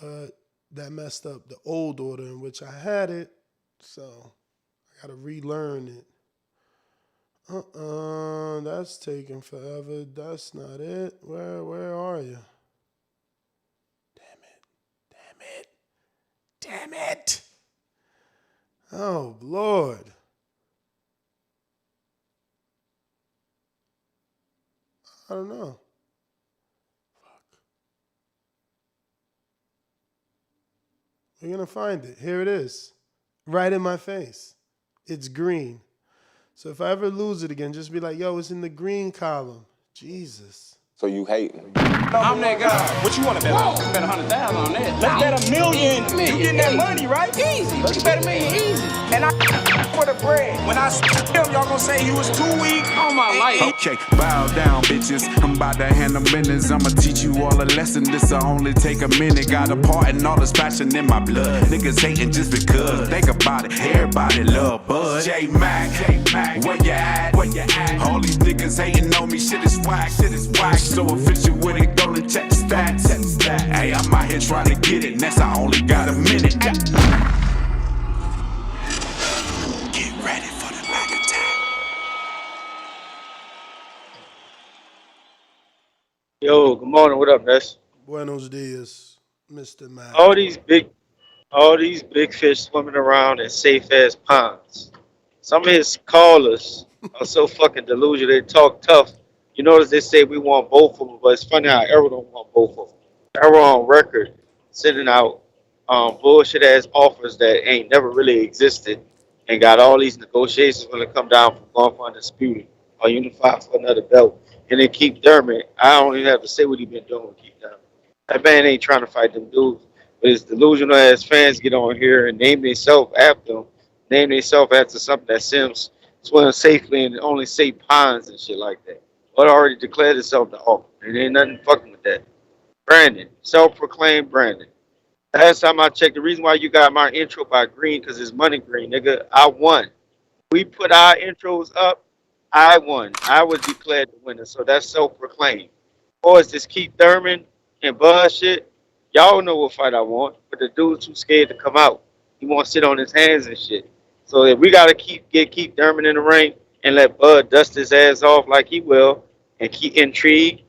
but that messed up the old order in which I had it, so I got to relearn it. That's taking forever. That's not it. Where are you? Damn it. Oh, Lord. I don't know. Fuck. We're going to find it. Here it is. Right in my face. It's green. So if I ever lose it again, just be like, yo, it's in the green column. Jesus. So you hating? I'm that guy. What you want to bet on? Bet 100,000 on that. Let's bet $1 million. You getting that money, right? Easy. Let's bet $1 million easy. And I for the bread. When I him, y'all gonna say he was too weak on my life. Okay, bow down, bitches. I'm about to handle business. I'ma teach you all a lesson. This'll only take a minute. Got a part in all this passion in my blood. Niggas hating just because. Think about it. Everybody love Bud. J-Mac, where you at? All these niggas hating on me. Shit is whack. So official when it go to check the stats. Hey, I'm out here trying to get it. Next, I only got a minute. Get ready for the back attack. Yo, good morning. What up, Ness? Buenos dias, Mr. Mac. All these big fish swimming around in safe ass ponds. Some of his callers are so fucking delusional. They talk tough. You notice they say we want both of them, but it's funny how Arrow don't want both of them. Arrow on record sending out bullshit ass offers that ain't never really existed and got all these negotiations going to come down from going for undisputed or unified for another belt. And then Keith Thurman, I don't even have to say what he been doing with Keith Thurman. That man ain't trying to fight them dudes. But his delusional ass fans get on here and name themselves after him. Name themselves after something that Sims swim safely in only safe ponds and shit like that. But already declared itself the offer. There ain't nothing fucking with that. Brandon, self-proclaimed Brandon. Last time I checked, the reason why you got my intro by green, because it's money green, nigga. I won. We put our intros up. I won. I was declared the winner, so that's self-proclaimed. Or is this Keith Thurman and Buzz shit? Y'all know what fight I want, but the dude's too scared to come out. He wants to sit on his hands and shit. So if we got to get Keith Thurman in the ring and let Bud dust his ass off like he will, and keep Intrigue,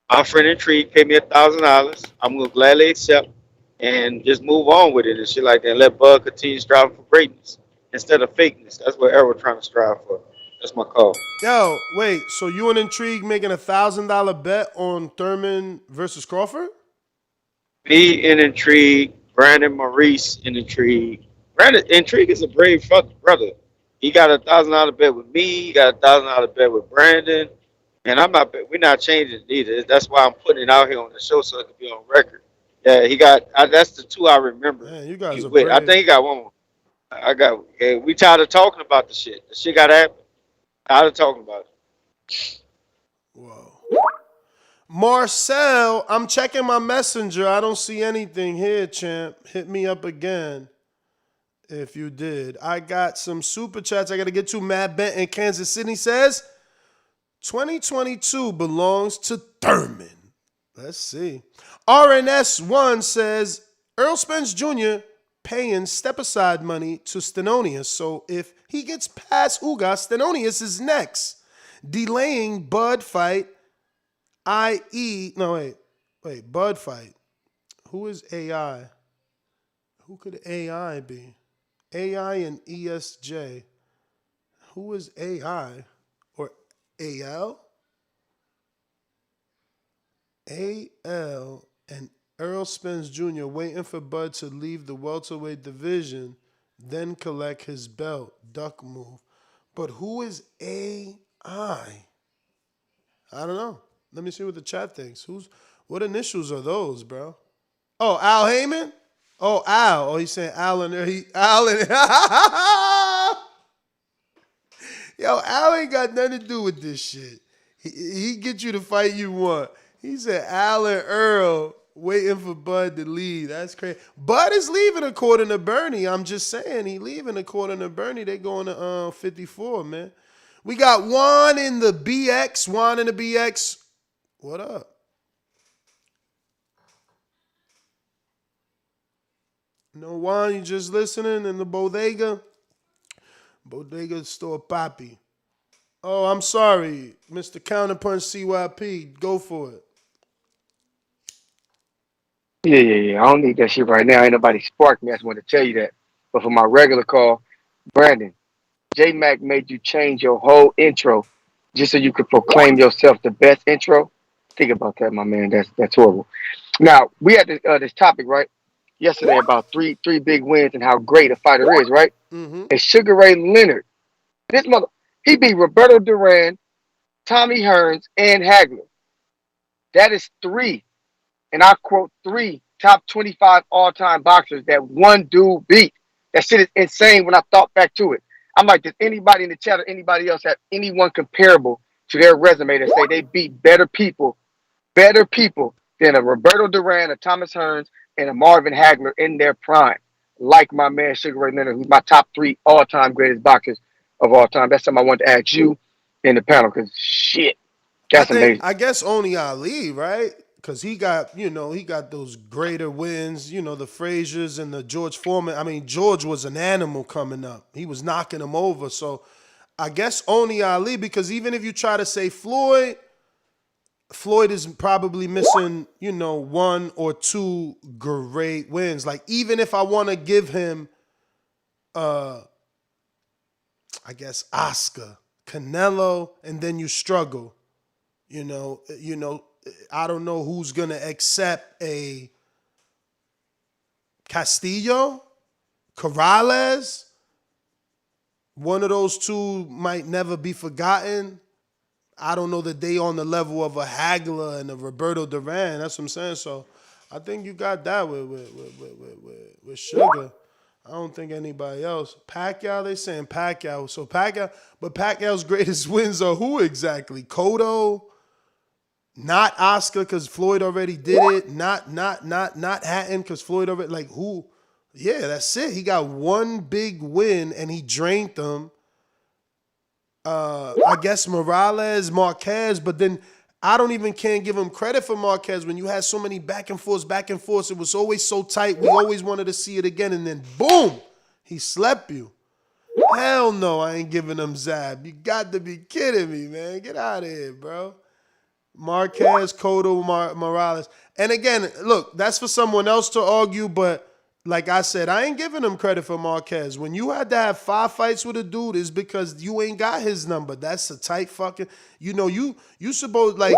my friend Intrigue, pay me $1,000. I'm going to gladly accept and just move on with it and shit like that. And let Bud continue striving for greatness instead of fakeness. That's what Arrow trying to strive for. That's my call. Yo, wait, so you and Intrigue making $1,000 bet on Thurman versus Crawford? Me and Intrigue, Brandon Maurice and Intrigue. Brandon Intrigue is a brave fucking brother. He got $1,000 bet with me. He got $1,000 bet with Brandon. And we're not changing it either. That's why I'm putting it out here on the show so it can be on record. Yeah, he got, that's the two I remember. Man, you guys are with. brave. I think he got one more. We tired of talking about the shit. The shit got to happen. Tired of talking about it. Whoa. Marcel, I'm checking my messenger. I don't see anything here, champ. Hit me up again if you did. I got some super chats I got to get to. Matt Bent in Kansas City says, 2022 belongs to Thurman. Let's see. RNS1 says, Earl Spence Jr. paying step-aside money to Stenonius. So if he gets past Ugas, Stenonius is next. Delaying Bud fight, i.e. No, wait. Bud fight. Who is AI? Who could AI be? AI and ESJ. Who is AI? Or AL? AL and Earl Spence Jr. waiting for Bud to leave the welterweight division, then collect his belt. Duck move. But who is AI? I don't know. Let me see what the chat thinks. What initials are those, bro? Oh, Al Heyman? Oh, Al. Oh, he's saying Al in there. Yo, Al ain't got nothing to do with this shit. He get you the fight you want. He said Al and Earl waiting for Bud to leave. That's crazy. Bud is leaving according to Bernie. I'm just saying he leaving according to Bernie. They going to 54, man. We got Juan in the BX. Juan in the BX. What up? No, Juan, you just listening in the bodega? Bodega store Papi. Oh, I'm sorry, Mr. Counterpunch CYP. Go for it. Yeah. I don't need that shit right now. Ain't nobody sparked me. I just want to tell you that. But for my regular call, Brandon, J Mac made you change your whole intro just so you could proclaim yourself the best intro. Think about that, my man. That's horrible. Now we had this topic right yesterday about three big wins and how great a fighter is, right? Mm-hmm. And Sugar Ray Leonard, this he beat Roberto Duran, Tommy Hearns, and Hagler. That is 3, and I quote 3 top 25 all-time boxers that one dude beat. That shit is insane when I thought back to it. I'm like, does anybody in the chat or anybody else have anyone comparable to their resume that say they beat better people than a Roberto Duran, a Thomas Hearns, and a Marvin Hagler in their prime? Like my man Sugar Ray Leonard, who's my top 3 all-time greatest boxers of all time. That's something I wanted to ask you in the panel, because shit, that's amazing. I guess only Ali, right? Because he got those greater wins, the Fraziers and the George Foreman. I mean, George was an animal coming up. He was knocking him over. So I guess only Ali, because even if you try to say Floyd is probably missing, 1 or 2 great wins. Like, even if I want to give him, I guess, Oscar, Canelo, and then you struggle. I don't know who's going to accept a Castillo, Corrales. One of those 2 might never be forgotten. I don't know that they on the level of a Hagler and a Roberto Duran. That's what I'm saying. So I think you got that with Sugar. I don't think anybody else. Pacquiao, they saying Pacquiao. So Pacquiao's greatest wins are who exactly? Cotto, not Oscar because Floyd already did it. Not Hatton because Floyd already, like who? Yeah, that's it. He got 1 big win and he drained them. I guess Morales, Marquez, but then I don't even can't give him credit for Marquez when you had so many back and forths. It was always so tight. We always wanted to see it again, and then boom, he slept you. Hell no, I ain't giving him Zab. You got to be kidding me, man. Get out of here, bro. Marquez, Cotto, Morales. And again, look, that's for someone else to argue, but like I said, I ain't giving him credit for Marquez. When you had to have 5 fights with a dude, it's because you ain't got his number. That's a tight fucking, you supposed like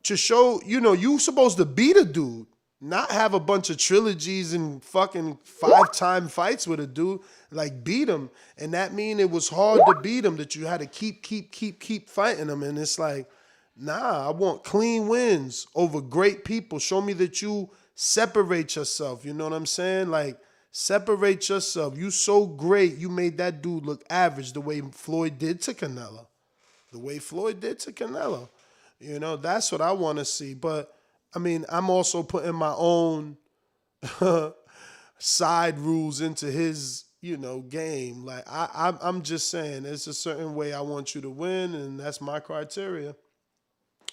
to show, you supposed to beat a dude, not have a bunch of trilogies and fucking 5-time fights with a dude. Like beat him. And that mean it was hard to beat him, that you had to keep fighting him. And it's like, nah, I want clean wins over great people. Show me that you separate yourself. You know what I'm saying? Like, separate yourself. You so great, you made that dude look average the way Floyd did to Canelo. That's what I want to see. But, I mean, I'm also putting my own side rules into his, game. Like, I'm just saying, it's a certain way I want you to win, and that's my criteria.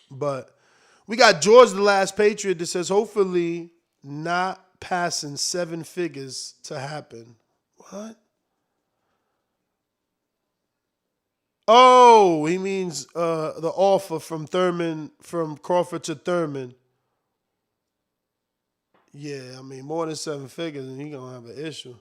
But we got George the Last Patriot that says, hopefully not passing 7 figures to happen. What? Oh, he means the offer from Thurman, from Crawford to Thurman. Yeah, I mean, more than 7 figures, and he's going to have an issue.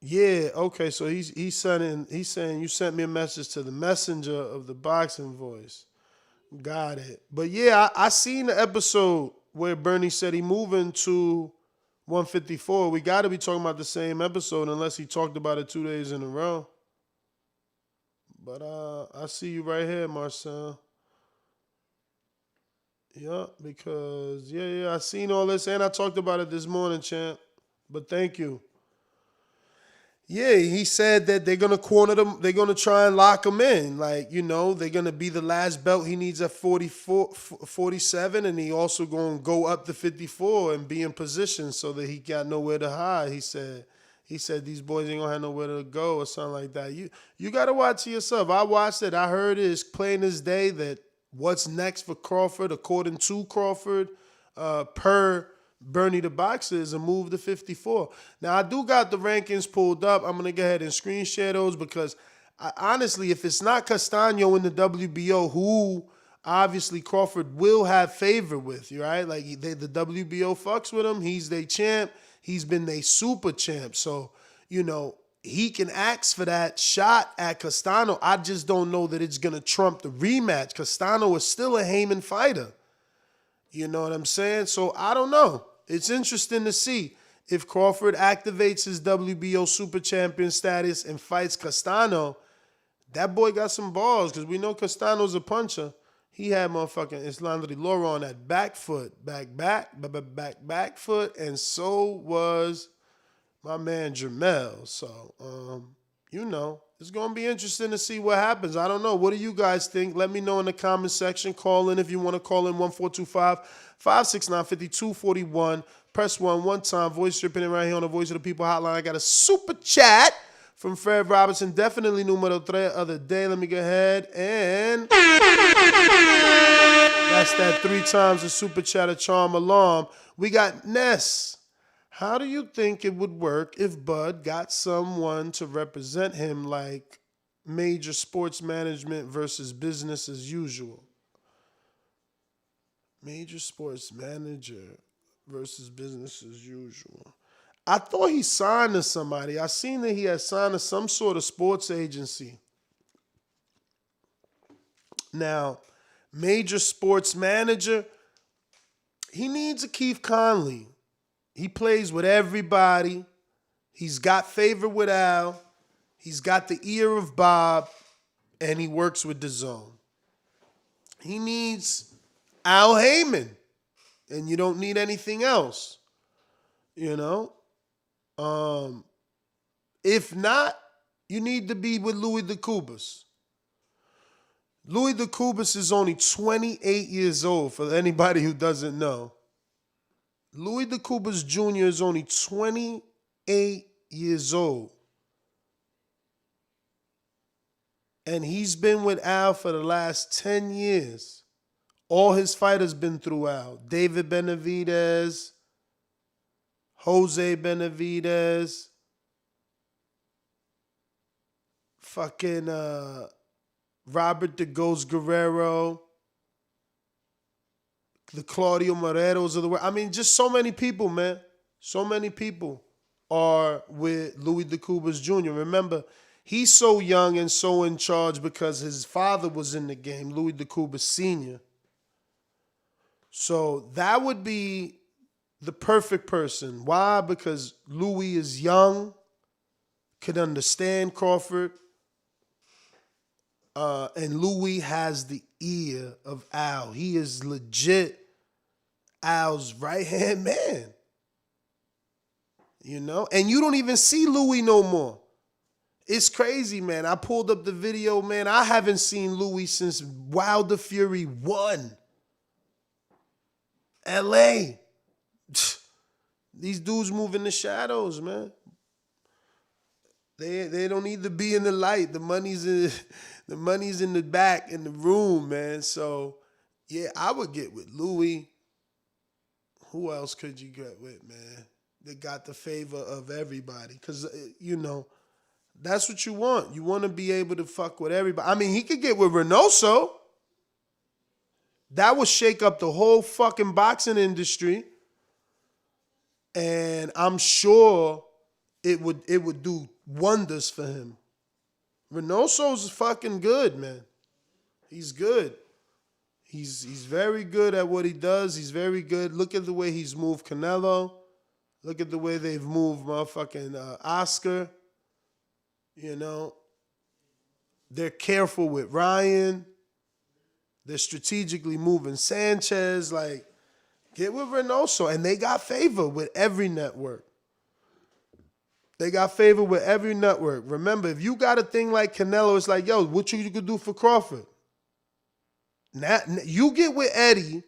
Yeah, okay, so he's saying you sent me a message to the messenger of the boxing voice. Got it. But yeah, I seen the episode where Bernie said he moving to 154. We got to be talking about the same episode unless he talked about it 2 days in a row. But I see you right here, Marcel. Yeah, because, I seen all this, and I talked about it this morning, champ. But thank you. Yeah, he said that they're going to corner them. They're going to try and lock him in. Like, they're going to be the last belt he needs at 47, and he also going to go up to 54 and be in position so that he got nowhere to hide, he said. He said these boys ain't going to have nowhere to go or something like that. You got to watch it yourself. I watched it. I heard it. It's plain as day that what's next for Crawford, according to Crawford, per Bernie the Boxer, is a move to 54. Now, I do got the rankings pulled up. I'm going to go ahead and screen share those because, honestly, if it's not Castano in the WBO, who obviously Crawford will have favor with, right? Like, the WBO fucks with him. He's their champ. He's been their super champ. So, he can ask for that shot at Castano. I just don't know that it's going to trump the rematch. Castano is still a Heyman fighter. You know what I'm saying? So I don't know. It's interesting to see if Crawford activates his WBO super champion status and fights Castano. That boy got some balls because we know Castano's a puncher. He had motherfucking Islandri Laura on that back foot, back foot, and so was my man Jermel. So, it's going to be interesting to see what happens. I don't know. What do you guys think? Let me know in the comment section. Call in if you want to call in 1-425-569-5241. Press 1 time. Voice dripping in right here on the Voice of the People hotline. I got a super chat from Fred Robinson. Definitely numero 3 other day. Let me go ahead and that's that 3 times the super chat of charm alarm. We got Ness. How do you think it would work if Bud got someone to represent him like Major Sports Management versus Business as Usual? Major Sports Manager versus Business as Usual. I thought he signed to somebody. I seen that he had signed to some sort of sports agency. Now, Major Sports Manager, he needs a Keith Conley. He plays with everybody. He's got favor with Al. He's got the ear of Bob. And he works with Dazn. He needs Al Heyman. And you don't need anything else. If not, you need to be with Louis DeCubas. Louis DeCubas is only 28 years old, for anybody who doesn't know. Louis DeCubas Jr. is only 28 years old. And he's been with Al for the last 10 years. All his fighters been through Al. David Benavidez, Jose Benavidez, fucking Robert the Ghost Guerrero, the Claudio Moretos of the world. I mean, just so many people, man. So many people are with Louis DeCubas Jr. Remember, he's so young and so in charge because his father was in the game, Louis DeCubas Sr. So that would be the perfect person. Why? Because Louis is young, could understand Crawford, and Louis has the ear of Al. He is legit Al's right-hand man. And you don't even see Louis no more. It's crazy, man. I pulled up the video, man. I haven't seen Louis since Wilder Fury 1. LA. These dudes move in the shadows, man. They don't need to be in the light. The money's in the back in the room, man. So, yeah, I would get with Louis. Who else could you get with, man? They got the favor of everybody. Because, that's what you want. You want to be able to fuck with everybody. I mean, he could get with Reynoso. That would shake up the whole fucking boxing industry. And I'm sure it would do wonders for him. Reynoso's fucking good, man. He's good. He's very good at what he does. He's very good. Look at the way he's moved Canelo. Look at the way they've moved motherfucking Oscar. You know, they're careful with Ryan. They're strategically moving Sanchez. Like, get with Reynoso. And they got favor with every network. They got favor with every network. Remember, if you got a thing like Canelo, it's like, yo, what you could do for Crawford? Now, you get with Eddie,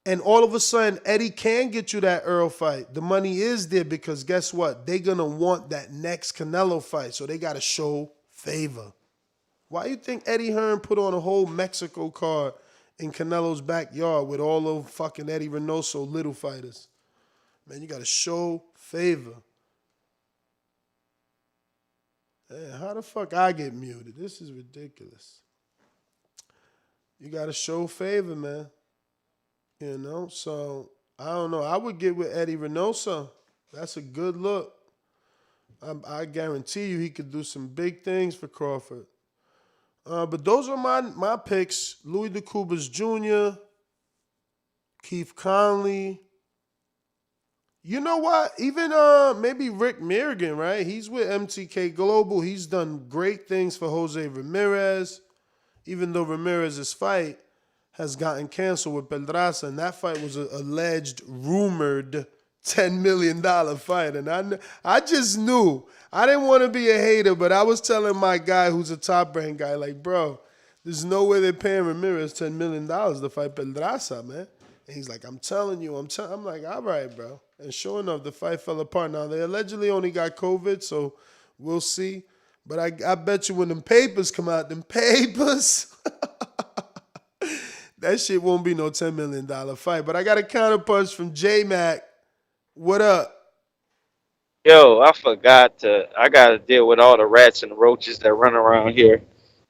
and all of a sudden, Eddie can get you that Earl fight. The money is there because guess what? They're going to want that next Canelo fight, so they got to show favor. Why you think Eddie Hearn put on a whole Mexico card in Canelo's backyard with all those fucking Eddie Reynoso little fighters? Man, you got to show favor. Man, how the fuck I get muted? This is ridiculous. You got to show favor, man. You know, so I don't know. I would get with Eddie Reynoso. That's a good look. I guarantee you he could do some big things for Crawford. But those are my picks. Louis DeCubas Jr., Keith Conley. You know what? Even maybe Rick Mirrigan, right? He's with MTK Global. He's done great things for Jose Ramirez, even though Ramirez's fight has gotten canceled with Pedraza, and that fight was an alleged, rumored $10 million fight. And I just knew. I didn't want to be a hater, but I was telling my guy who's a top-ranked guy, like, bro, there's no way they're paying Ramirez $10 million to fight Pedraza, man. And he's like, I'm telling you. I'm like, all right, bro. And sure enough, the fight fell apart. Now, they allegedly only got COVID, so we'll see. But I bet you when them papers come out, them papers, that shit won't be no $10 million fight. But I got a counterpunch from J-Mac. What up? Yo, I got to deal with all the rats and the roaches that run around here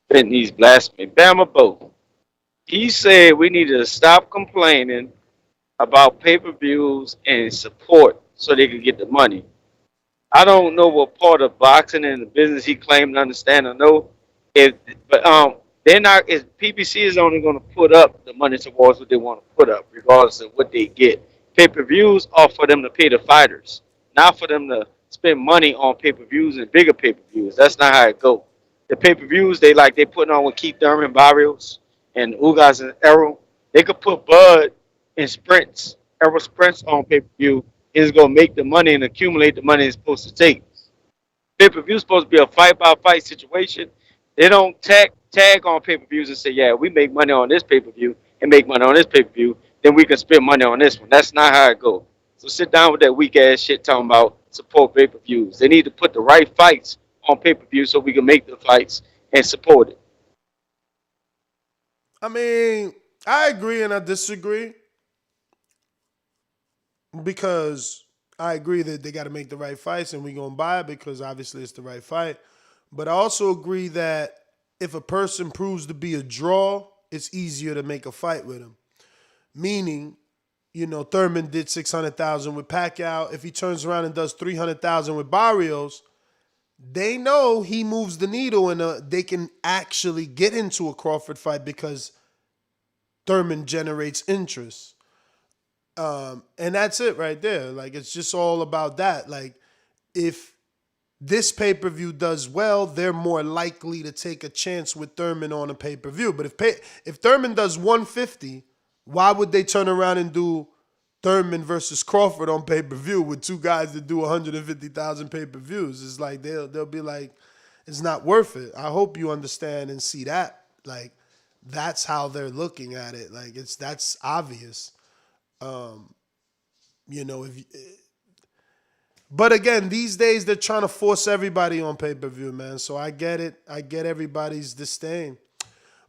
spitting these blasphemy. Bama Bo, he said we need to stop complaining about pay-per-views and support so they can get the money. I don't know what part of boxing and the business he claimed to understand or know. They're not. PBC is only going to put up the money towards what they want to put up, regardless of what they get. Pay-per-views are for them to pay the fighters, not for them to spend money on pay-per-views and bigger pay-per-views. That's not how it goes. The pay-per-views they putting on with Keith Thurman, Barrios, and Ugas and Errol. They could put Bud and Sprints, Errol Sprints on pay-per-view. Is going to make the money and accumulate the money it's supposed to take. Pay-per-view is supposed to be a fight-by-fight situation. They don't tag on pay-per-views and say, yeah, we make money on this pay-per-view and make money on this pay-per-view, then we can spend money on this one. That's not how it goes. So sit down with that weak-ass shit talking about support pay-per-views. They need to put the right fights on pay-per-view so we can make the fights and support it. I mean, I agree and I disagree. Because I agree that they got to make the right fights and we're going to buy it because obviously it's the right fight. But I also agree that if a person proves to be a draw, it's easier to make a fight with him. Meaning, you know, Thurman did $600,000 with Pacquiao. If he turns around and does $300,000 with Barrios, they know he moves the needle and they can actually get into a Crawford fight because Thurman generates interest. And that's it right there. Like, it's just all about that. Like, if this pay-per-view does well, they're more likely to take a chance with Thurman on a pay-per-view. But if Thurman does 150, why would they turn around and do Thurman versus Crawford on pay-per-view with two guys that do 150,000 pay-per-views? It's like they'll be like, it's not worth it. I hope you understand and see that. Like, that's how they're looking at it. Like, that's obvious. You know, but again, these days they're trying to force everybody on pay-per-view, man. So I get it. I get everybody's disdain.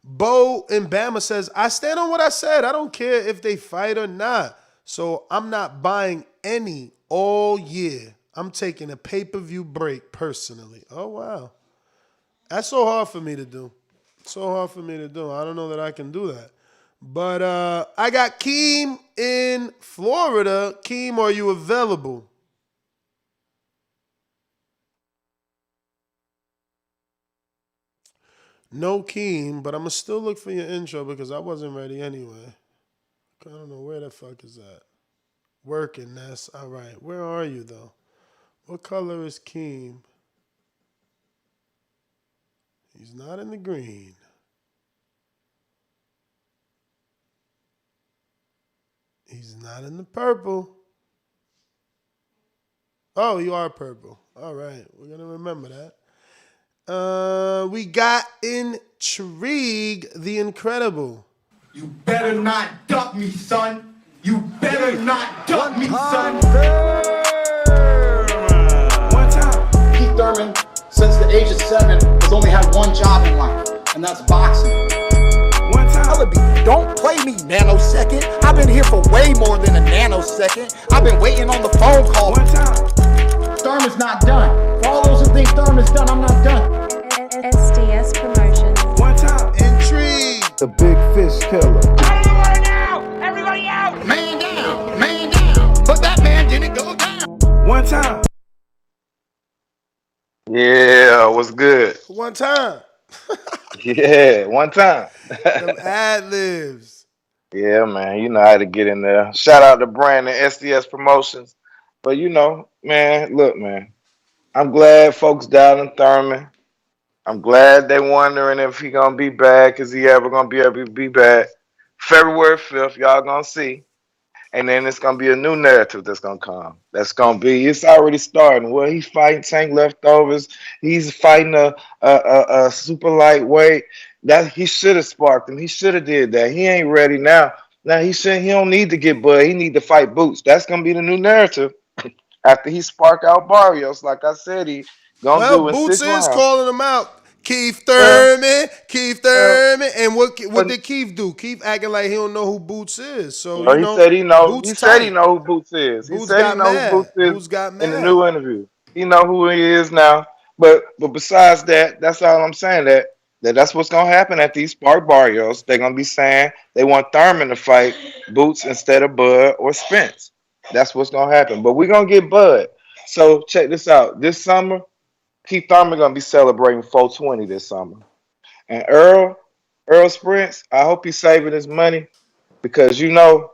Bo in Bama says, I stand on what I said. I don't care if they fight or not. So I'm not buying any all year. I'm taking a pay-per-view break personally. Oh, wow. That's so hard for me to do. So hard for me to do. I don't know that I can do that. But I got Keem in Florida. Keem, are you available? No Keem, but I'm going to still look for your intro because I wasn't ready anyway. I don't know where the fuck is that. Working, that's all right. Where are you, though? What color is Keem? He's not in the green. He's not in the purple. Oh, you are purple. All right. We're going to remember that. We got Intrigue the Incredible. You better not duck me, son. You better not duck me, son. One time. Keith Thurman, since the age of 7, has only had one job in life, and that's boxing. One time. Don't play me, nanosecond. I've been here for way more than a nanosecond. I've been waiting on the phone call. One time. Thurman's not done. For all those who think Thurman's done, I'm not done. SDS Promotions. One time. Intrigue. The Big Fish Killer. Everybody out! Everybody out! Man down, man down. But that man didn't go down. One time. Yeah, what's good? One time. Yeah, one time. Them ad-libs. Yeah, man, you know how to get in there. Shout out to Brandon, SDS Promotions. But you know, man, look, man, I'm glad folks down in Thurman. I'm glad they wondering if he gonna be back. Is he ever gonna be able to be back? February 5th, y'all gonna see. And then it's gonna be a new narrative that's gonna come. That's gonna be. It's already starting. Well, he's fighting tank leftovers. He's fighting a super lightweight. That he should have sparked him. He should have did that. He ain't ready now. Now he said he don't need to get Bud. He need to fight Boots. That's gonna be the new narrative after he spark out Barrios. Like I said, he gonna do in Boots 6 is rounds. calling him out. Keith Thurman, Keith Thurman, and what did Keith do? Keith acting like he don't know who Boots is. So Well, you he know, said he know. Boots He said he tight. know who Boots is. He Boots said he got know mad. who Boots is Boots got in the mad. new interview. He know who he is now. But besides that, that's all I'm saying. That's what's gonna happen at these Spark Barrios. They're gonna be saying they want Thurman to fight Boots instead of Bud or Spence. That's what's gonna happen. But we're gonna get Bud. So check this out. This summer, Keith Thurman gonna be celebrating 420 this summer. And Earl Spence, I hope he's saving his money because you know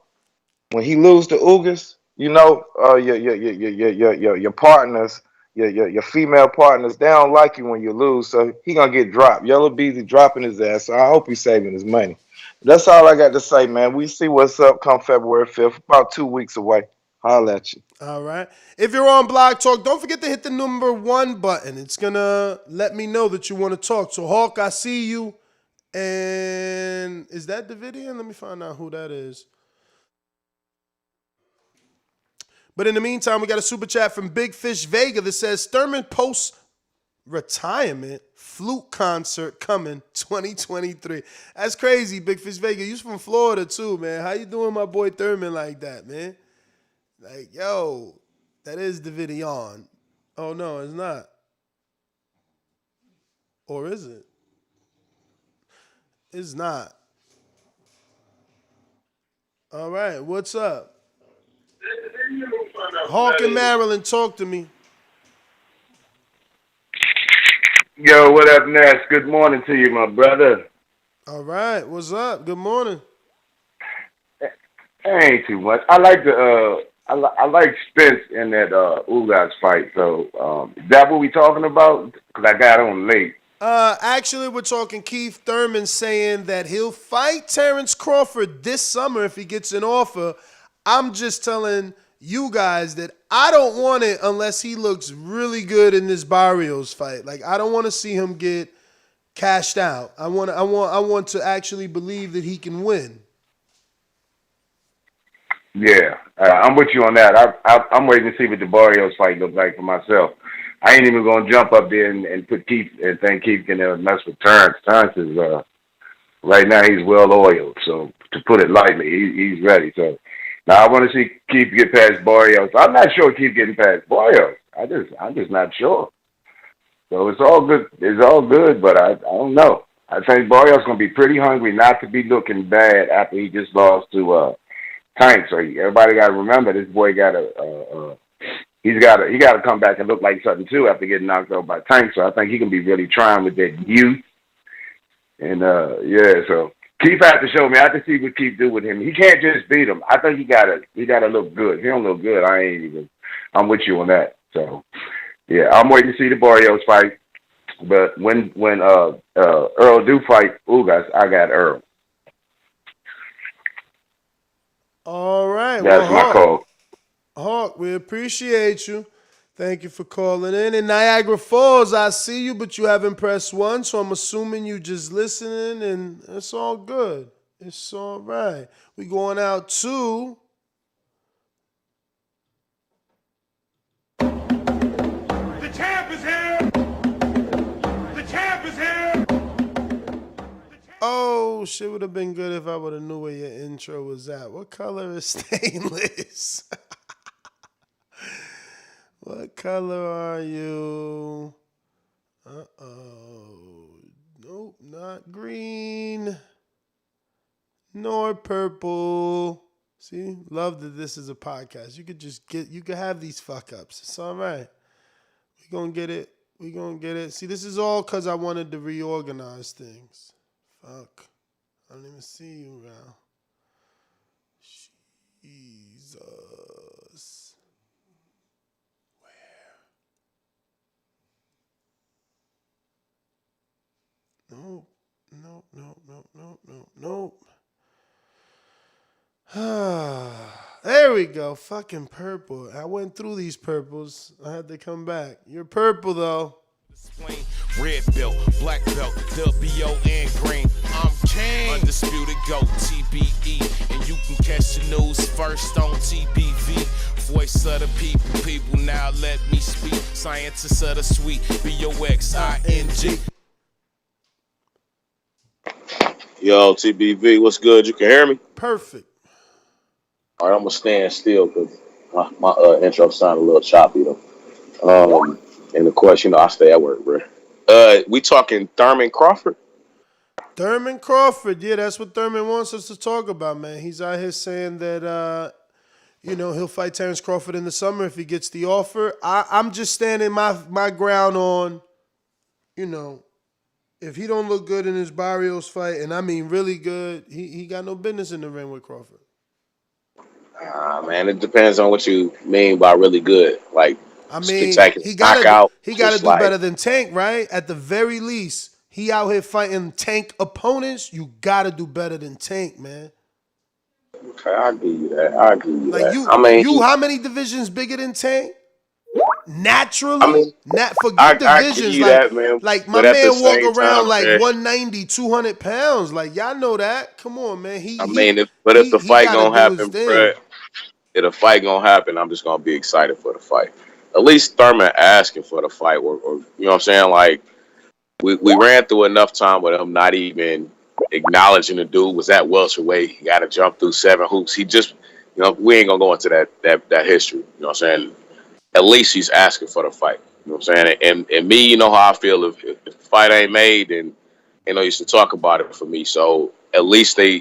when he lose to Ugas, you know your partners, your female partners, they don't like you when you lose, so he gonna get dropped. Yellow Beezy dropping his ass, so I hope he's saving his money. That's all I got to say, man. We see what's up come February 5th, about 2 weeks away. Holla at you. All right. If you're on Blog Talk, don't forget to hit the number 1 button. It's going to let me know that you want to talk. So, Hawk, I see you. And is that Davidian? Let me find out who that is. But in the meantime, we got a super chat from Big Fish Vega that says, Thurman post-retirement flute concert coming 2023. That's crazy, Big Fish Vega. You from Florida, too, man. How you doing, my boy Thurman, like that, man? Like, yo, that is Davidian. Oh, no, it's not. Or is it? It's not. All right, what's up? Hawk in Maryland, talk to me. Yo, what up, Ness? Good morning to you, my brother. All right, what's up? Good morning. Ain't too much. I like I like Spence in that Ugas fight. So is that what we talking about? Because I got on late. Actually, we're talking Keith Thurman saying that he'll fight Terence Crawford this summer if he gets an offer. I'm just telling you guys that I don't want it unless he looks really good in this Barrios fight. Like, I don't want to see him get cashed out. I want to actually believe that he can win. Yeah, I'm with you on that. I'm waiting to see what the Barrios fight looks like for myself. I ain't even gonna jump up there and put Keith and think Keith can mess with Terence. Terence is right now he's well oiled. So to put it lightly, he's ready. So now I want to see Keith get past Barrios. I'm not sure Keith getting past Barrios. I'm just not sure. So it's all good. It's all good, but I don't know. I think Barrios gonna be pretty hungry not to be looking bad after he just lost to Tank. So everybody got to remember this boy got he got to come back and look like something too after getting knocked out by Tank. So I think he can be really trying with that youth. And yeah, so Keith has to show me. I have to see what Keith do with him. He can't just beat him. I think he gotta look good. If he don't look good, I'm with you on that. So yeah, I'm waiting to see the Barrios fight. But when Earl do fight Ugas, I got Earl. All right. That's my call. Hawk, we appreciate you. Thank you for calling in. In Niagara Falls, I see you, but you haven't pressed 1, so I'm assuming you just listening, and it's all good. It's all right. We going out to The champ is here. The champ is here. oh, shit would have been good if I would have knew where your intro was at. What color is stainless? What color are you? Uh-oh. Nope, not green. Nor purple. See, love that this is a podcast. You could have these fuck ups. It's all right. We're going to get it. We're going to get it. See, this is all because I wanted to reorganize things. Fuck. I don't even see you now. Jesus. Nope. There we go. Fucking purple. I went through these purples. I had to come back. You're purple, though. Red belt, black belt, WO and green. I'm king. Undisputed GOAT, TBE. And you can catch the news first on TBV. Voice of the people, people now let me speak. Scientists of the sweet, BOXING. Yo, TBV, what's good? You can hear me? Perfect. All right, I'm gonna stand still because my intro sounded a little choppy though. And of course, I stay at work, bro. We talking Thurman Crawford? Thurman Crawford, yeah, that's what Thurman wants us to talk about, man. He's out here saying that he'll fight Terence Crawford in the summer if he gets the offer. I'm just standing my ground on, if he don't look good in his Barrios fight, and I mean really good, he got no business in the ring with Crawford. Man, it depends on what you mean by really good. Like, I mean, spectacular he got to do like, better than Tank, right? At the very least, he out here fighting Tank opponents. You got to do better than Tank, man. Okay, I give you that. Like you, how many divisions bigger than Tank? Naturally, forget divisions. Like my man walk around like 190, 200 pounds. Like y'all know that. Come on, man. If the fight gonna happen, bro, if the fight gonna happen, I'm just gonna be excited for the fight. At least Thurman asking for the fight, or you know what I'm saying? Like we ran through enough time with him not even acknowledging the dude was at welterweight. He got to jump through 7 hoops. He just, we ain't gonna go into that history. You know what I'm saying? At least he's asking for the fight. You know what I'm saying? And me, you know how I feel. If the fight ain't made, then you should talk about it for me. So at least they're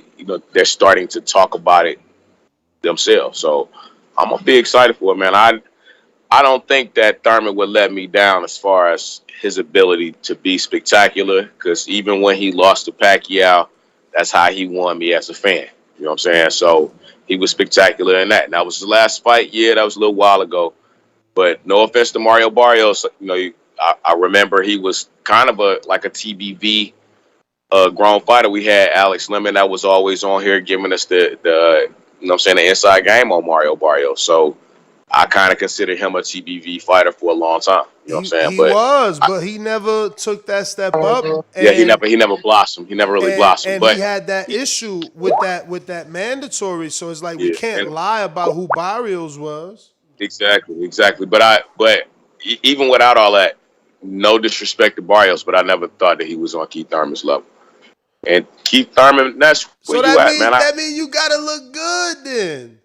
starting to talk about it themselves. So I'm gonna be excited for it, man. I don't think that Thurman would let me down as far as his ability to be spectacular, because even when he lost to Pacquiao, that's how he won me as a fan. You know what I'm saying? So he was spectacular in that. And that was his last fight. Yeah, that was a little while ago. But no offense to Mario Barrios, I remember he was kind of like a TBV grown fighter. We had Alex Lemon that was always on here giving us the the inside game on Mario Barrios. So I kind of consider him a TBV fighter for a long time. You know what I'm saying? But he never took that step up. Yeah, he never blossomed. He never really blossomed. And but he had that issue with that mandatory. So it's like we can't lie about who Barrios was. Exactly. But even without all that, no disrespect to Barrios, but I never thought that he was on Keith Thurman's level. And Keith Thurman, that's where you at, man. That means you gotta look good then.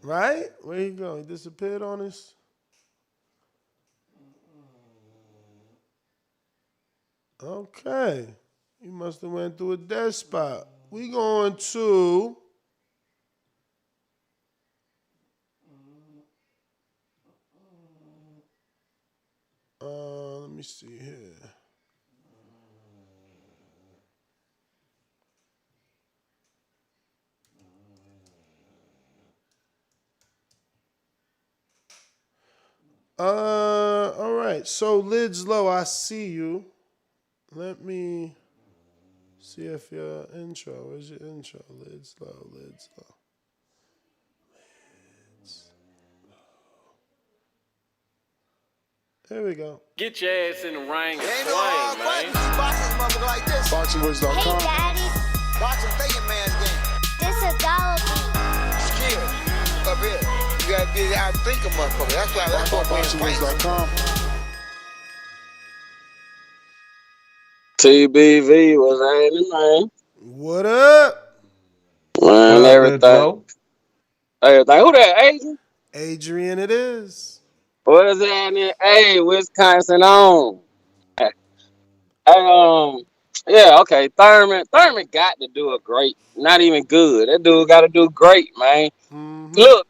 Right? Where he go? He disappeared on us? Okay. He must have went through a dead spot. We going to... let me see here. All right. So Lids Low, I see you. Let me see if your intro. Where's your intro? Lids Low, Lids Low. There we go. Get your ass in the ring and Ain't no swing, hard man. button. You boxing motherfucker like this. BoxingWords.com. Hey, Daddy. Boxing thinking man's game. This a Dolla beat. Skill. Up here. You gotta get out and think of motherfucker. That's what we're BoxingWords.com. TBV was happening, man. What up? Man, everything. Everything. Who that, Adrian? Adrian, it is. What is happening? Hey, Wisconsin on. Hey, yeah, okay. Thurman got to do a great, not even good. That dude got to do great, man. Look,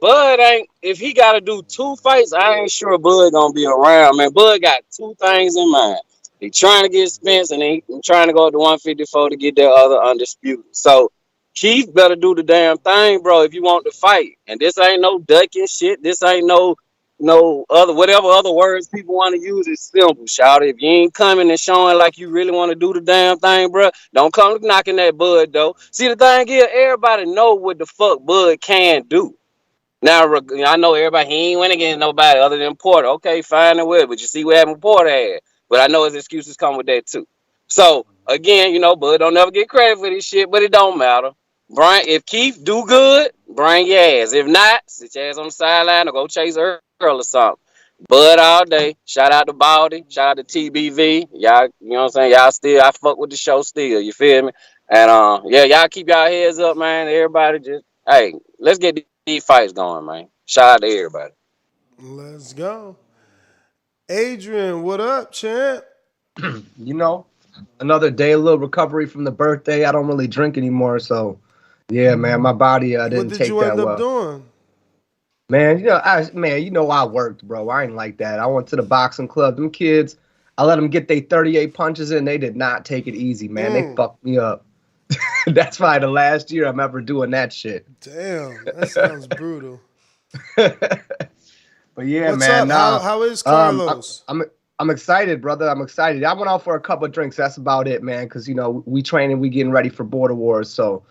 Bud ain't. If he got to do 2 fights, I ain't sure Bud gonna be around, man. Bud got 2 things in mind. He trying to get Spence, and he trying to go up to 154 to get that other undisputed. So Keith better do the damn thing, bro, if you want to fight. And this ain't no ducking shit. This ain't no other whatever other words people want to use. Is simple, shout it. If you ain't coming and showing like you really want to do the damn thing, bro, don't come knocking that Bud though. See, the thing is, everybody know what the fuck Bud can do. Now I know everybody, he ain't went against nobody other than Porter. Okay, fine and well, but you see what happened with Porter had. But I know his excuses come with that too. So again, Bud don't never get credit for this shit, but it don't matter. Brian, if Keith do good, bring your ass. If not, sit your ass on the sideline or go chase Earl or something. Bud all day. Shout out to Baldy. Shout out to TBV. Y'all, you know what I'm saying? Y'all still, I fuck with the show still. You feel me? And yeah, y'all keep y'all heads up, man. Everybody just, hey, let's get these fights going, man. Shout out to everybody. Let's go. Adrian, what up, champ? Another day, a little recovery from the birthday. I don't really drink anymore, so yeah, man, my body didn't take that well. What did you end up doing? Man, I worked, bro. I ain't like that. I went to the boxing club. Them kids, I let them get their 38 punches in. They did not take it easy, man. They fucked me up. That's probably the last year I'm ever doing that shit. Damn, that sounds brutal. But yeah, What's man. Up? How is Carlos? I'm excited, brother. I'm excited. I went out for a couple of drinks. That's about it, man. Because we training, we getting ready for Border Wars. So,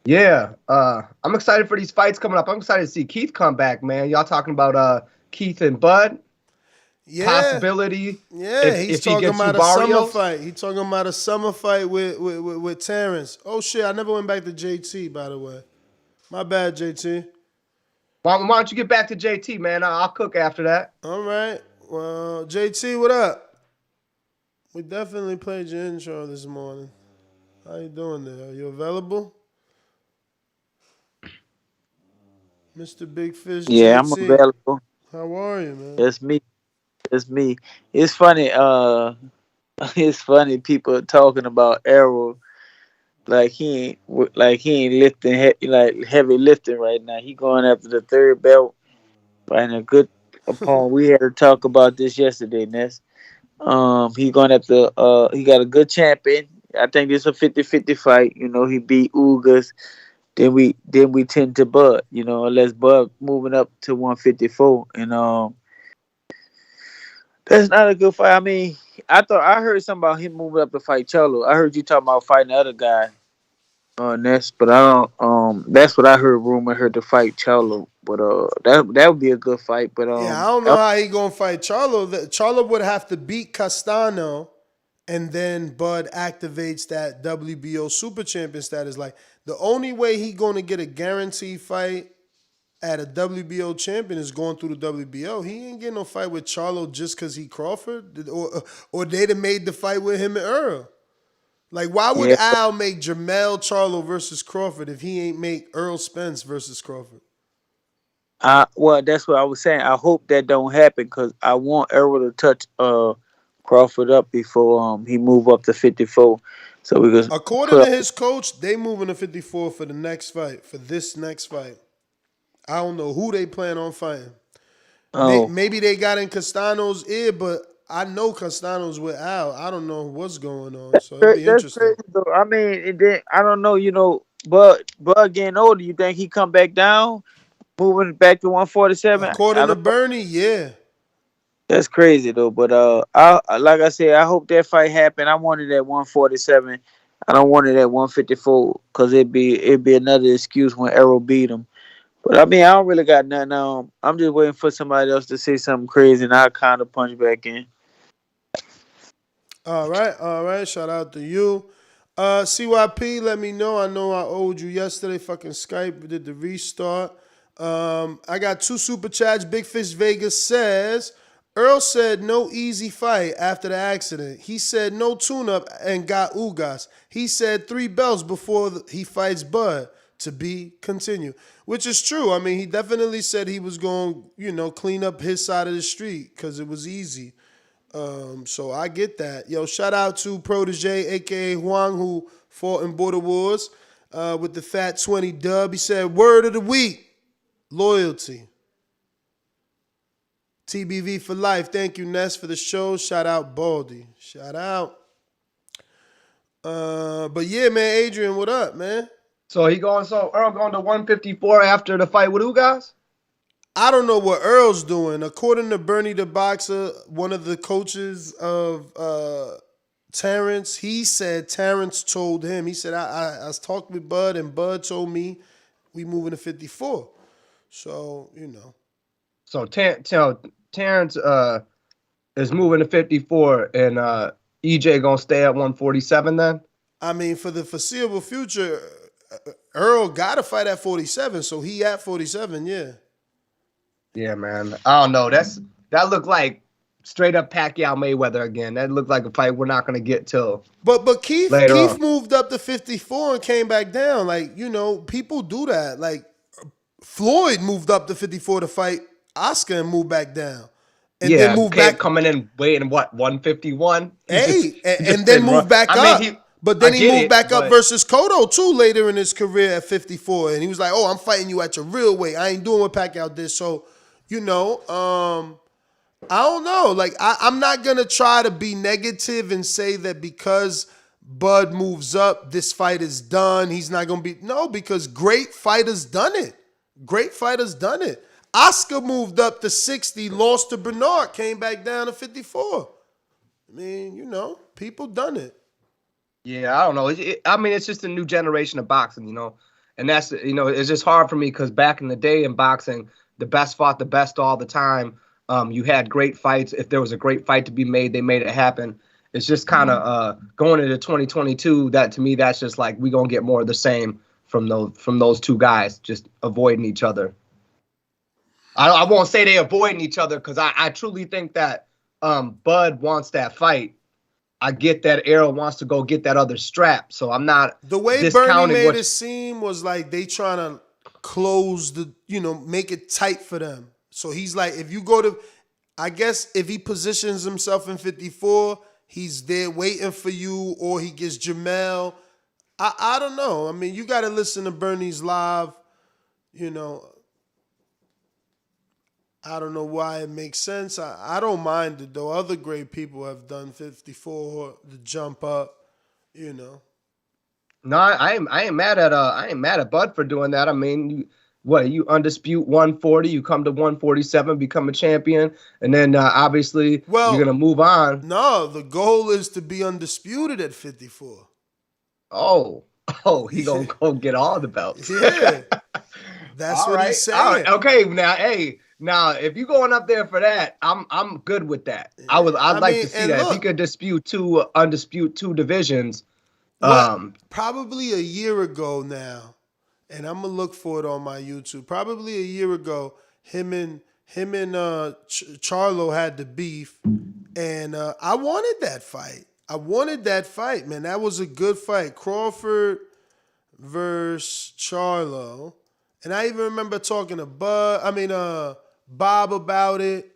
yeah. I'm excited for these fights coming up. I'm excited to see Keith come back, man. Y'all talking about Keith and Bud? Yeah. Possibility. Yeah, he's talking about a summer fight. He's talking about a summer fight with Terence. Oh shit, I never went back to JT, by the way. My bad, JT. Why don't you get back to JT, man? I'll cook after that. All right. Well, JT, what up? We definitely played your intro this morning. How you doing there? Are you available? Mr. Big Fish, Yeah, JT. I'm available. How are you, man? That's me. It's funny. It's funny people talking about Errol like he ain't lifting heavy lifting right now. He going after the 3rd belt, fighting a good opponent. We had to talk about this yesterday, Ness. He going after he got a good champion. I think it's a 50-50 fight. He beat Ugas. Then we tend to Bud. Unless Bud moving up to 154 and that's not a good fight. I mean, I heard something about him moving up to fight Cholo. I heard you talking about fighting the other guy, Ness, but I don't. That's what I heard. Rumor heard to fight Cholo, but that would be a good fight. But yeah, I don't know how he gonna fight Charlo. Charlo would have to beat Castano, and then Bud activates that WBO Super Champion status. Like the only way he gonna get a guaranteed fight at a WBO champion is going through the WBO. He ain't getting no fight with Charlo just because he Crawford, or they'd have made the fight with him and Earl. Like, why would Al make Jermell Charlo versus Crawford if he ain't make Earl Spence versus Crawford? Well, that's what I was saying. I hope that don't happen because I want Earl to touch Crawford up before he move up to 54. So because according to his coach, they moving to 54 for the next fight, for this next fight. I don't know who they plan on fighting. Maybe they got in Castano's ear, but I know Castano's with Al. I don't know what's going on, so it'd be interesting. Crazy, though. I mean, I don't know. But getting older, you think he come back down? moving back to 147. According to Bernie, yeah. That's crazy though. But like I said, I hope that fight happen. I wanted that 147. I don't want it at 154 because it'd be another excuse when Errol beat him. But I mean, I don't really got nothing on. I'm just waiting for somebody else to say something crazy, and I'll kind of punch back in. All right. Shout out to you. CYP, let me know. I know I owed you yesterday. Fucking Skype did the restart. I got 2 super chats. Big Fish Vegas says, Earl said no easy fight after the accident. He said no tune-up and got Ugas. He said 3 belts before he fights Bud. To be continued. Which is true. I mean, he definitely said he was going to, clean up his side of the street because it was easy. So I get that. Yo, shout out to Protege, a.k.a. Huang, who fought in Border Wars with the Fat 20 dub. He said, word of the week, loyalty. TBV for life. Thank you, Ness, for the show. Shout out, Baldy. Shout out. But yeah, man, Adrian, what up, man? So Earl going to 154 after the fight with Ugas? I don't know what Earl's doing. According to Bernie the Boxer, one of the coaches of Terence, he said Terence told him, he said, I talked with Bud and Bud told me we moving to 54. So, So Terence is moving to 54 and EJ going to stay at 147 then? I mean, for the foreseeable future, Earl got to fight at 47, so he at 47, yeah. Yeah, man. I don't know. That looked like straight up Pacquiao Mayweather again. That looked like a fight we're not going to get till. But Keith on. moved up to 54 and came back down. Like, people do that. Like, Floyd moved up to 54 to fight Oscar and moved back down. And then moved back. Coming in weighing what, 151? And then moved back up. But then he moved back up versus Cotto, too, later in his career at 54. And he was like, oh, I'm fighting you at your real weight. I ain't doing what Pacquiao did. So, I don't know. Like, I'm not going to try to be negative and say that because Bud moves up, this fight is done. He's not going to be. No, because great fighters done it. Oscar moved up to 60, lost to Bernard, came back down to 54. I mean, people done it. Yeah, I don't know. It's just a new generation of boxing, and that's, it's just hard for me because back in the day in boxing, the best fought the best all the time. You had great fights. If there was a great fight to be made, they made it happen. It's just kind of going into 2022. That to me, that's just like we're gonna get more of the same from those 2 guys, just avoiding each other. I won't say they avoiding each other because I truly think that Bud wants that fight. I get that Errol wants to go get that other strap, so I'm not. The way Bernie made it seem was like they trying to close make it tight for them. So he's like, if you go to, I guess if he positions himself in 54, he's there waiting for you, or he gets Jamel. I don't know. I mean, you got to listen to Bernie's live. I don't know why it makes sense. I don't mind it though. Other great people have done 54, the jump up, No, I ain't mad at Bud for doing that. I mean, you undispute 140, you come to 147, become a champion, and then obviously you're gonna move on. No, the goal is to be undisputed at 54. Oh, he gonna go get all the belts. Yeah, that's what he's saying. Right. Okay, now if you going up there for that, I'm good with that. I'd like to see that. Look, if he could dispute 2 divisions. Probably a year ago now, and I'm gonna look for it on my YouTube. Probably a year ago, him and Charlo had the beef, and I wanted that fight. Man. That was a good fight. Crawford versus Charlo, and I even remember talking to Bob about it.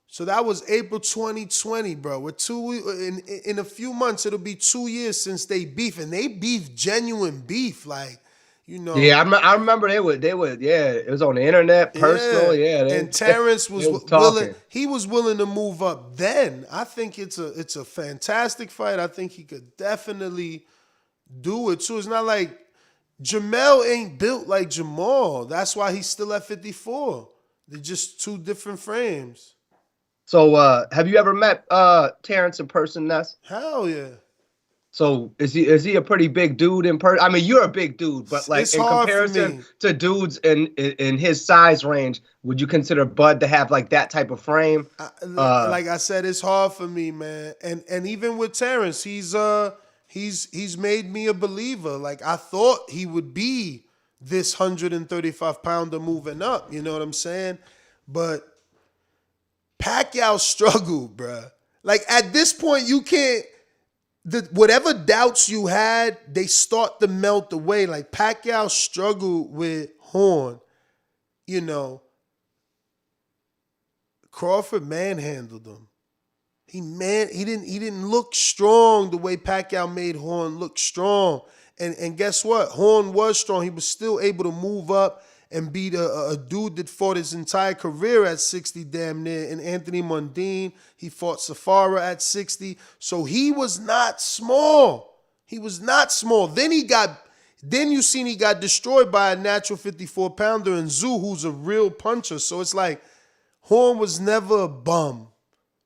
So that was April 2020, bro. In a few months, it'll be 2 years since they beef, and they beef genuine beef, like, Yeah, I remember they would. Yeah, it was on the internet, personal. Yeah, and Terence was willing. He was willing to move up. Then I think it's a fantastic fight. I think he could definitely do it. So it's not like Jamel ain't built like Jamal. That's why he's still at 54. They're just two different frames. So, have you ever met Terrence in person, Ness? Hell yeah. So is he a pretty big dude in person? I mean, you're a big dude, but like It's in hard for comparison me. to dudes in his size range, would you consider Bud to have like that type of frame? Like I said, it's hard for me, man. And even with Terrence, he's made me a believer. Like I thought he would be this 135-pounder moving up. You know what I'm saying? But Pacquiao struggled, bruh. Like at this point, you can't. Whatever doubts you had, they start to melt away. Like Pacquiao struggled with Horn, you know. Crawford manhandled him. He didn't look strong the way Pacquiao made Horn look strong. And guess what? Horn was strong. He was still able to move up and beat a dude that fought his entire career at 60 damn near. And Anthony Mundine, he fought Safara at 60. So he was not small. He was not small. Then he got destroyed by a natural 54-pounder in Zoo, who's a real puncher. So it's like Horn was never a bum.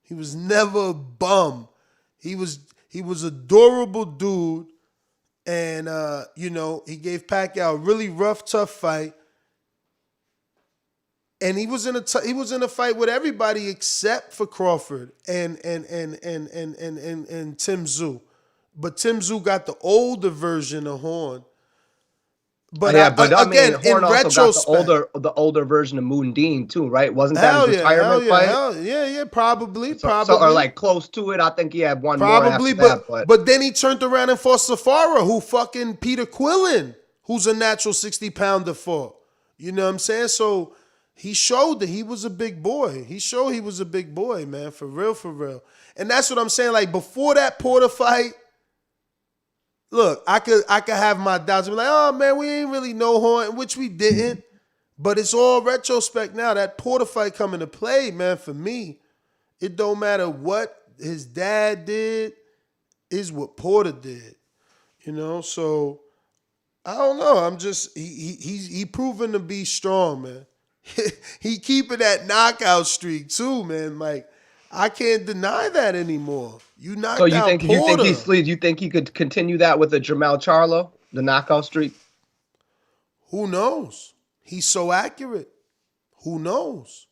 He was never a bum. He was a durable dude. And, he gave Pacquiao a really rough, tough fight. And he was in a fight with everybody except for Crawford and Tim Tszyu. But Tim Tszyu got the older version of Horn. But again, Horn in also retrospect, got the older version of Mundine too, right? Wasn't that his retirement fight? Yeah, probably. Or like close to it. I think he had one probably, more after that. But then he turned around and fought Safara, who fucking Peter Quillen, who's a natural 60-pounder fought. You know what I'm saying? So he showed that he was a big boy. He showed he was a big boy, man, for real, for real. And that's what I'm saying. Like before that Porter fight, look, I could have my doubts and be like, oh man, we ain't really know Horn, which we didn't. But it's all retrospect now. That Porter fight coming to play, man, for me, it don't matter what his dad did, is what Porter did. You know, so I don't know. I'm just he proven to be strong, man. He keeping that knockout streak too, man. Like I can't deny that anymore. You knocked out Porter. You think he could continue that with a Jermell Charlo, the knockout streak? Who knows? He's so accurate. Who knows?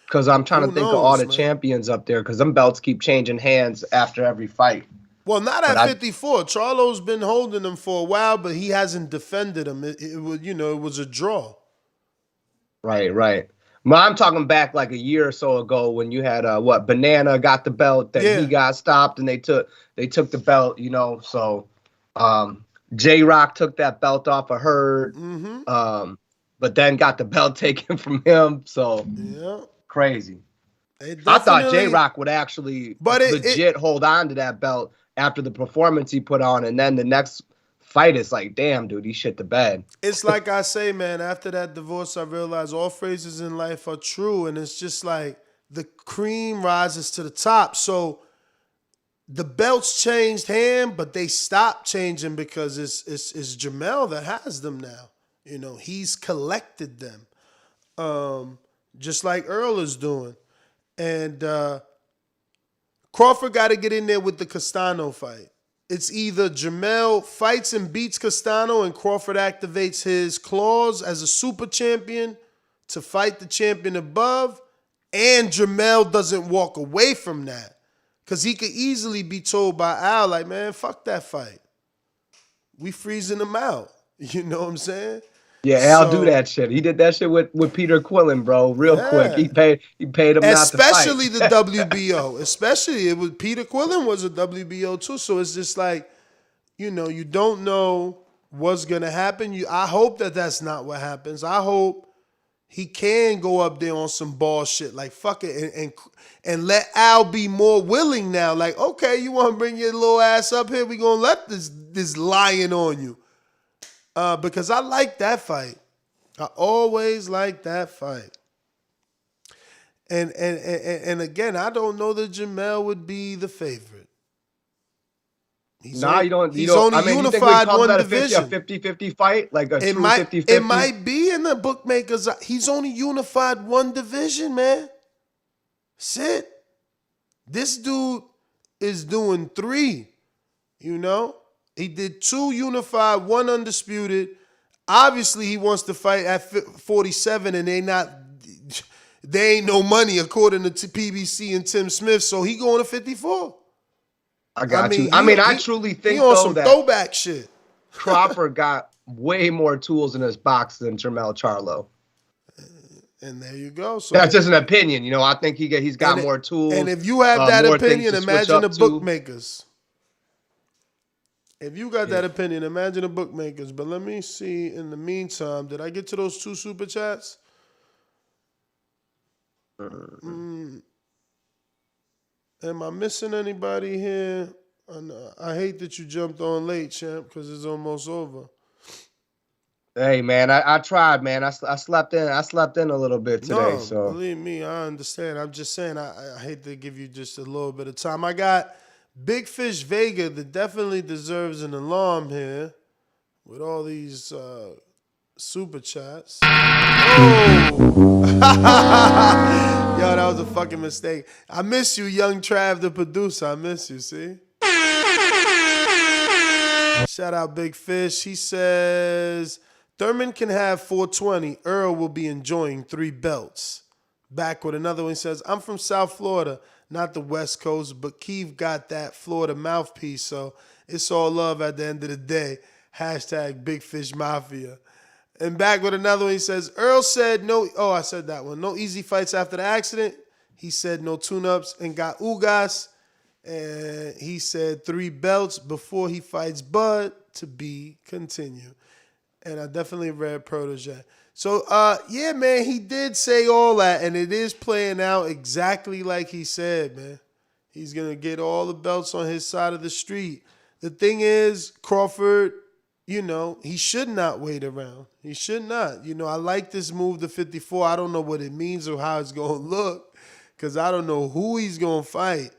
Because I'm trying to think of all the champions up there, because them belts keep changing hands after every fight. Well, not at 54. Charlo's been holding them for a while, but he hasn't defended them. It was a draw. Right. Well, I'm talking back like a year or so ago when you had Banana got the belt, then he got stopped and they took the belt, you know. So J-Rock took that belt off of Hurd, but then got the belt taken from him. So crazy. I thought J-Rock would actually legit hold on to that belt after the performance he put on, and then the next fight is like, damn, dude, he shit the bed. It's like I say, man, after that divorce, I realized all phrases in life are true, and it's just like the cream rises to the top. So the belts changed hand, but they stopped changing because it's Jamel that has them now. You know, he's collected them, just like Earl is doing. And Crawford got to get in there with the Castano fight. It's either Jamel fights and beats Castano and Crawford activates his clause as a super champion to fight the champion above, and Jamel doesn't walk away from that. Because he could easily be told by Al, like, man, fuck that fight. We freezing him out. You know what I'm saying? Yeah, Al do that shit. He did that shit with Peter Quillen, bro, real quick. He paid him not to fight. Especially the WBO. Especially it was Peter Quillen was a WBO too. So it's just like, you know, you don't know what's gonna happen. I hope that's not what happens. I hope he can go up there on some bullshit, like fuck it, and let Al be more willing now. Like, okay, you want to bring your little ass up here? We gonna let this lion on you. Because I like that fight. I always like that fight. And again, I don't know that Jamel would be the favorite. He's Nah, only, you don't. he's only I mean, you think we unified call one that division. a 50-50 fight, like a true 50-50? It might be in the bookmakers. He's only unified one division, man. Sit. This dude is doing 3. You know, he did 2 unified, 1 undisputed. Obviously, he wants to fight at 47, and they ain't no money according to PBC and Tim Smith. So he going to 54. I got you. I truly think he on though some that throwback shit. Crawford got way more tools in his box than Jermell Charlo. And there you go. So that's just an opinion. You know, I think he's got more tools. And if you have that opinion, imagine the bookmakers. If you got that opinion, imagine the bookmakers. But let me see. In the meantime, did I get to those 2 super chats? Am I missing anybody here? I hate that you jumped on late, champ, because it's almost over. Hey man, I tried, man. I slept in. I slept in a little bit today. No, so believe me, I understand. I'm just saying, I hate to give you just a little bit of time. I got Big Fish Vega that definitely deserves an alarm here with all these super chats. Oh! Yo, that was a fucking mistake. I miss you, Young Trav, the producer. I miss you, see? Shout out Big Fish. He says, Thurman can have 420. Earl will be enjoying 3 belts. Back with another one. He says, I'm from South Florida, not the West Coast, but Keith got that Florida mouthpiece, so it's all love at the end of the day. Hashtag Big Fish Mafia. And back with another one, he says, Earl said no, I said that one. No easy fights after the accident. He said no tune-ups and got Ugas. And he said 3 belts before he fights Bud to be continued. And I definitely read Protege. So, yeah, man, he did say all that, and it is playing out exactly like he said, man. He's going to get all the belts on his side of the street. The thing is, Crawford, you know, he should not wait around. He should not. You know, I like this move to 54. I don't know what it means or how it's going to look because I don't know who he's going to fight.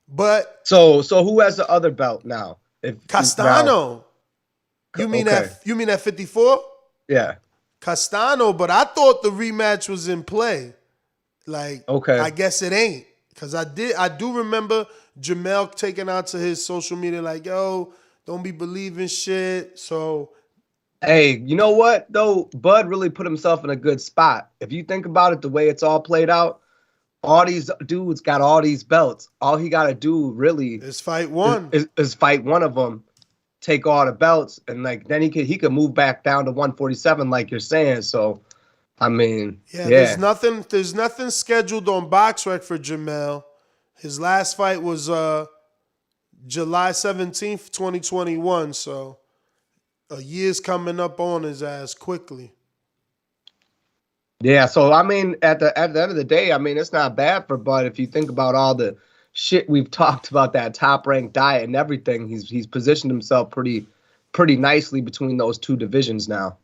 But so who has the other belt now? Castano. You mean at 54? Yeah. Castano, but I thought the rematch was in play. Like, okay. I guess it ain't. Because I do remember Jamel taking out to his social media like, yo, don't be believing shit. So, hey, you know what, though? Bud really put himself in a good spot. If you think about it, the way it's all played out, all these dudes got all these belts. All he got to do really is fight one. Is fight one of them, take all the belts, and like then he could move back down to 147, like you're saying. So, I mean, yeah. There's nothing scheduled on BoxRec for Jamel. His last fight was July 17th, 2021. So a year's coming up on his ass quickly. Yeah, so I mean, at the end of the day, I mean, it's not bad for Bud if you think about all the shit we've talked about, that top ranked diet and everything. He's positioned himself pretty nicely between those 2 divisions now.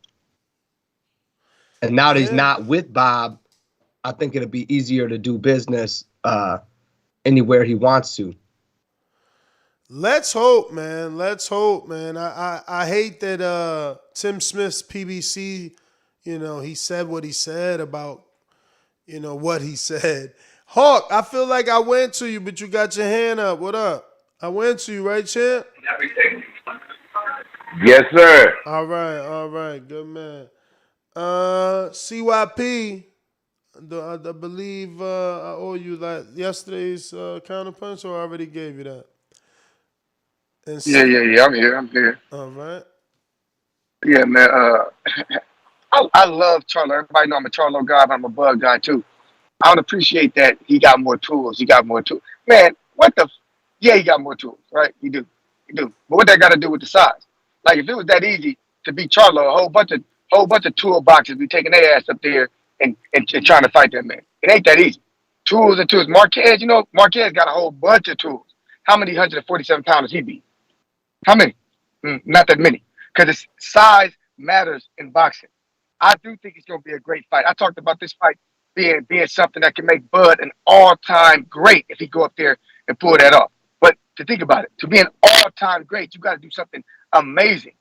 And now that he's not with Bob, I think it'll be easier to do business anywhere he wants to. Let's hope, man. Let's hope, man. I hate that Tim Smith's PBC, you know, he said what he said about, you know, what he said. Hawk, I feel like I went to you, but you got your hand up. What up? I went to you, right, champ? Yes, sir. All right. Good man. CYP, I believe I owe you like yesterday's counterpunch, or I already gave you that? And Yeah. I'm here. All right. Yeah, man. I love Charlo. Everybody know I'm a Charlo guy, but I'm a Bud guy too. I would appreciate that he got more tools. Man, what the? Yeah, he got more tools, right? You do. But what that got to do with the size? Like, if it was that easy to beat Charlo, a whole bunch of toolboxes be taking their ass up there and trying to fight that man. It ain't that easy. Tools and tools. Marquez got a whole bunch of tools. How many 147-pounders he beat? How many? Not that many. Because size matters in boxing. I do think it's going to be a great fight. I talked about this fight being something that can make Bud an all-time great if he go up there and pull that off. But To think about it, to be an all-time great, you got to do something amazing.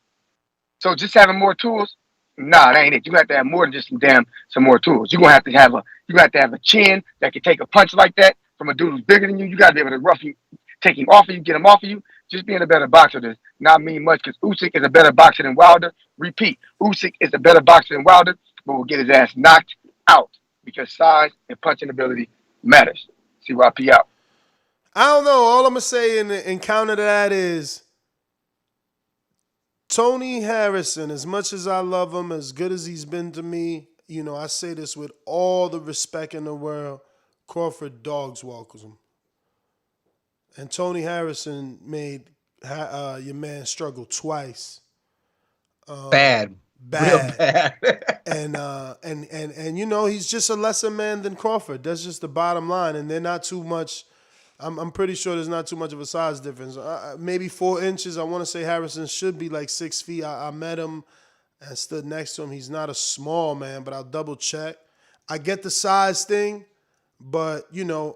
So just having more tools, nah, that ain't it. You got to have more than just some more tools. You're gonna have to have a chin that can take a punch like that from a dude who's bigger than you. You got to be able to rough you, take him off of you, get him off of you. Just being a better boxer does not mean much because Usyk is a better boxer than Wilder. Repeat, Usyk is a better boxer than Wilder, but will get his ass knocked out because size and punching ability matters. CYP out. I don't know. All I'm gonna say in counter to that is Tony Harrison. As much as I love him, as good as he's been to me, I say this with all the respect in the world. Crawford dogs walks him, and Tony Harrison made your man struggle twice. Bad. Real bad. and he's just a lesser man than Crawford. That's just the bottom line. And they're not too much. I'm pretty sure there's not too much of a size difference. Maybe 4 inches. I want to say Harrison should be like 6 feet. I met him and stood next to him. He's not a small man, but I'll double check. I get the size thing, but Jamel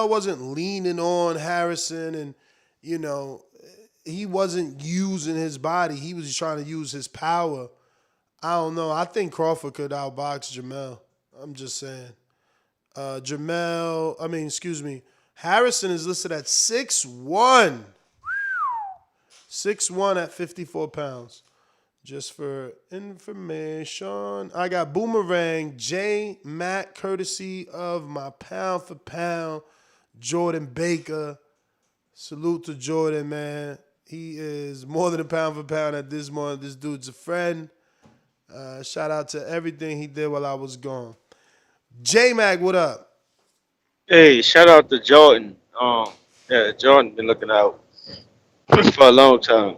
wasn't leaning on Harrison, and he wasn't using his body. He was trying to use his power. I don't know. I think Crawford could outbox Jamel. I'm just saying. Harrison is listed at 6'1". 6'1" at 54 pounds. Just for information, I got Boomerang J Matt, courtesy of my pound for pound Jordan Baker. Salute to Jordan, man. He is more than a pound for pound at this moment. This dude's a friend. Shout out to everything he did while I was gone. J-Mac, what up? Hey, shout out to Jordan. Jordan been looking out for a long time.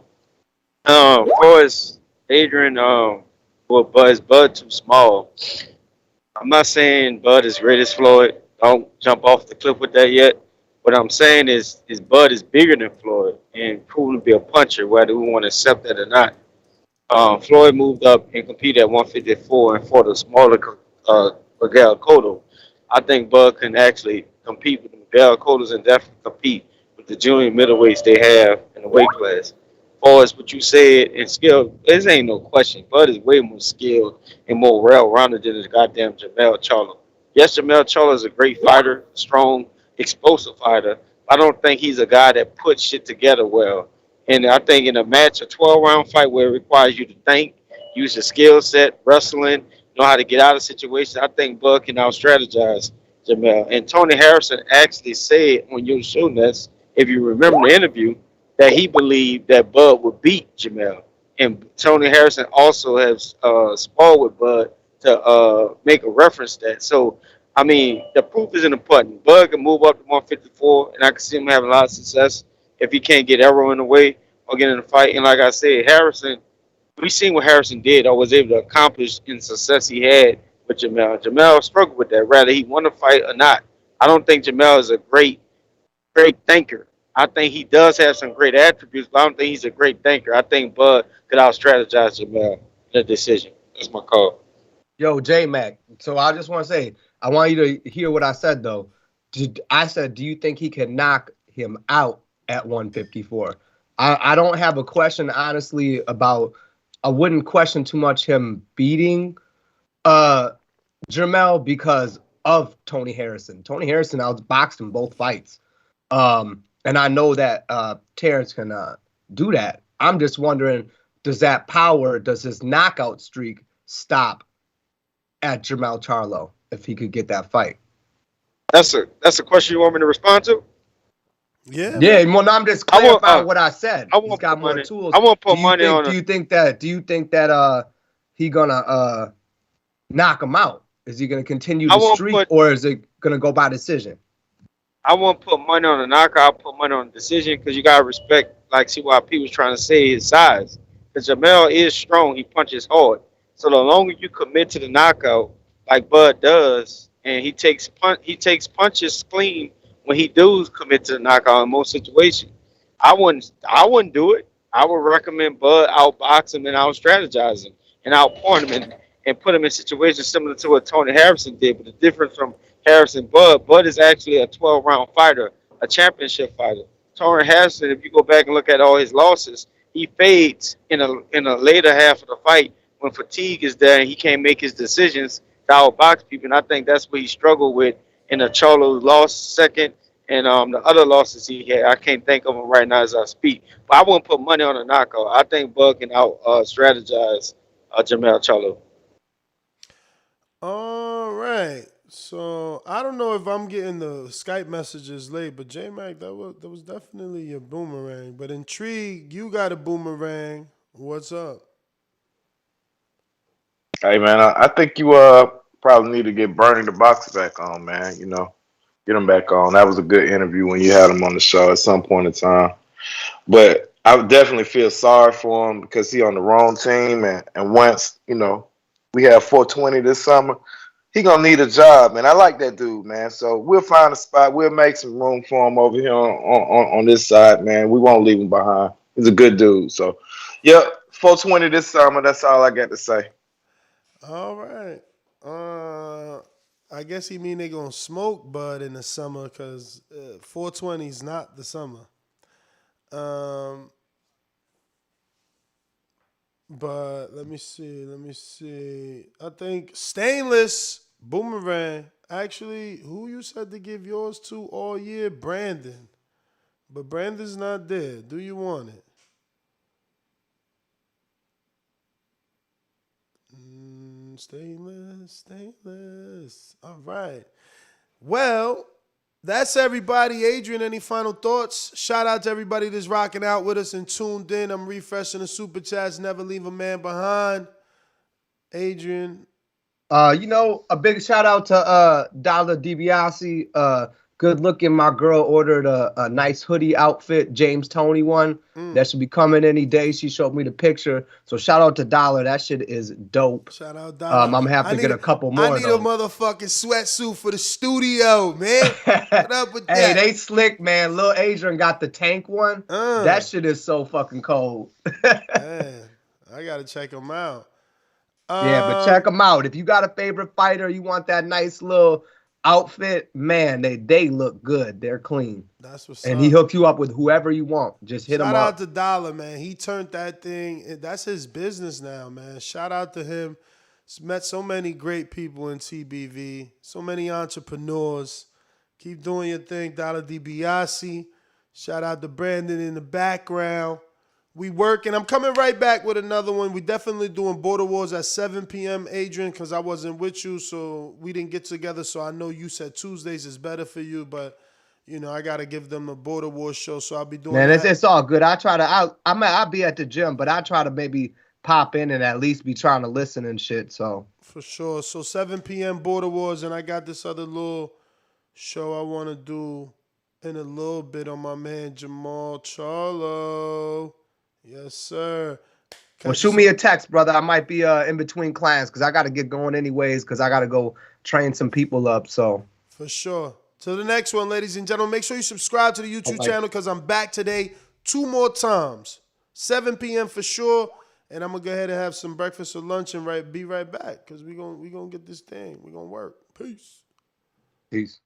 For us, Adrian, Bud too small. I'm not saying Bud is great as Floyd. Don't jump off the cliff with that yet. What I'm saying is Bud is bigger than Floyd and proven to be a puncher, whether we want to accept that or not. Floyd moved up and competed at 154 and fought a smaller Miguel Cotto. I think Bud can actually compete with the Miguel Cottos and definitely compete with the junior middleweights they have in the weight class. As far as what you said and skill, there ain't no question. Bud is way more skilled and more well-rounded than his goddamn Jamel Charlo. Yes, Jamel Charlo is a great fighter, strong, explosive fighter. I don't think he's a guy that puts shit together well. And I think in a match, a 12-round fight where it requires you to think, use your skill set, wrestling, know how to get out of situations, I think Bud can out-strategize Jamel. And Tony Harrison actually said on your show, Ness, if you remember the interview, that he believed that Bud would beat Jamel. And Tony Harrison also has sparred with Bud to make a reference to that. So, I mean, the proof is in the pudding. Bud can move up to 154, and I can see him having a lot of success if he can't get Arrow in the way or get in the fight. And like I said, Harrison, we seen what Harrison did or was able to accomplish in success he had with Jamel. Jamel struggled with that, rather he won the fight or not. I don't think Jamel is a great thinker. I think he does have some great attributes, but I don't think he's a great thinker. I think Bud could out-strategize Jamel in the decision. That's my call. Yo, J-Mac, so I just want to say, I want you to hear what I said, though. I said, do you think he can knock him out at 154? I don't have a question, honestly, about... I wouldn't question too much him beating Jamel because of Tony Harrison. Tony Harrison outboxed him both fights. And I know that Terence can do that. I'm just wondering, does his knockout streak stop at Jamel Charlo if he could get that fight? That's a question you want me to respond to? Yeah. Yeah. Well, no, I'm just clarifying what I said. He's got more tools. I want to put money on. Do you think that he gonna knock him out? Is he gonna continue the streak, or is it gonna go by decision? I won't put money on a knockout. I'll put money on a decision because you gotta respect, like CYP was trying to say, his size. Because Jamel is strong. He punches hard. So the longer you commit to the knockout, like Bud does, and he takes punches clean when he does commit to the knockout in most situations. I wouldn't do it. I would recommend Bud outbox him and out strategize him and outpoint him and put him in situations similar to what Tony Harrison did. But the difference from Harrison Bud is actually a 12-round fighter a championship fighter. Torrence Harrison, if you go back and look at all his losses, he fades in a later half of the fight when fatigue is there and he can't make his decisions to outbox people. And I think that's what he struggled with in the Charlo loss second and the other losses he had. I can't think of them right now as I speak. But I wouldn't put money on a knockout. I think Bud can out strategize Jamel Charlo. All right. So I don't know if I'm getting the Skype messages late, but J Mac, that was definitely your boomerang. But Intrigue, you got a boomerang. What's up? Hey man, I think you probably need to get Bernie the Boxer back on, man. You know, get him back on. That was a good interview when you had him on the show at some point in time. But I would definitely feel sorry for him because he on the wrong team, and once we have 420 this summer, he gonna need a job, man. I like that dude, man. So we'll find a spot. We'll make some room for him over here on this side, man. We won't leave him behind. He's a good dude. So, yep, 420 this summer. That's all I got to say. All right. I guess he mean they gonna smoke Bud in the summer because 420 is not the summer. But let me see. I think Stainless Boomerang. Actually, who you said to give yours to all year? Brandon. But Brandon's not there. Do you want it? Stainless. All right. Well, that's everybody. Adrian, any final thoughts? Shout out to everybody that's rocking out with us and tuned in. I'm refreshing the super chats. Never leave a man behind. Adrian. A big shout out to Dolla Dibiase. Good looking. My girl ordered a nice hoodie outfit, James Toney one. That should be coming any day. She showed me the picture. So shout out to Dolla. That shit is dope. Shout out Dolla. I'm gonna have to get a couple more. I need a motherfucking sweatsuit for the studio, man. What up with that? Hey, they slick, man. Lil Adrian got the tank one. That shit is so fucking cold. Man, I gotta check them out. Yeah, but check them out. If you got a favorite fighter, you want that nice little outfit, man, they look good. They're clean. That's what's and up. he hooked you up with whoever you want. Just hit him up. Shout out to Dolla, man. He turned that thing. That's his business now, man. Shout out to him. He's met so many great people in TBV. So many entrepreneurs. Keep doing your thing, Dolla Dibiase. Shout out to Brandon in the background. We working. I'm coming right back with another one. We definitely doing Border Wars at 7 p.m., Adrian, because I wasn't with you, so we didn't get together. So I know you said Tuesdays is better for you, but I got to give them a Border Wars show, so I'll be doing that. It's all good. I'll be at the gym, but I try to maybe pop in and at least be trying to listen and shit. So for sure. So 7 p.m. Border Wars, and I got this other little show I want to do in a little bit on my man Jamal Charlo. Yes, sir. Well, shoot me a text, brother. I might be in between clients because I got to get going anyways because I got to go train some people up. So for sure. To the next one, ladies and gentlemen, make sure you subscribe to the YouTube channel because I'm back today 2 more times. 7 p.m. for sure. And I'm going to go ahead and have some breakfast or lunch and be right back because we're gonna get this thing. We're going to work. Peace. Peace.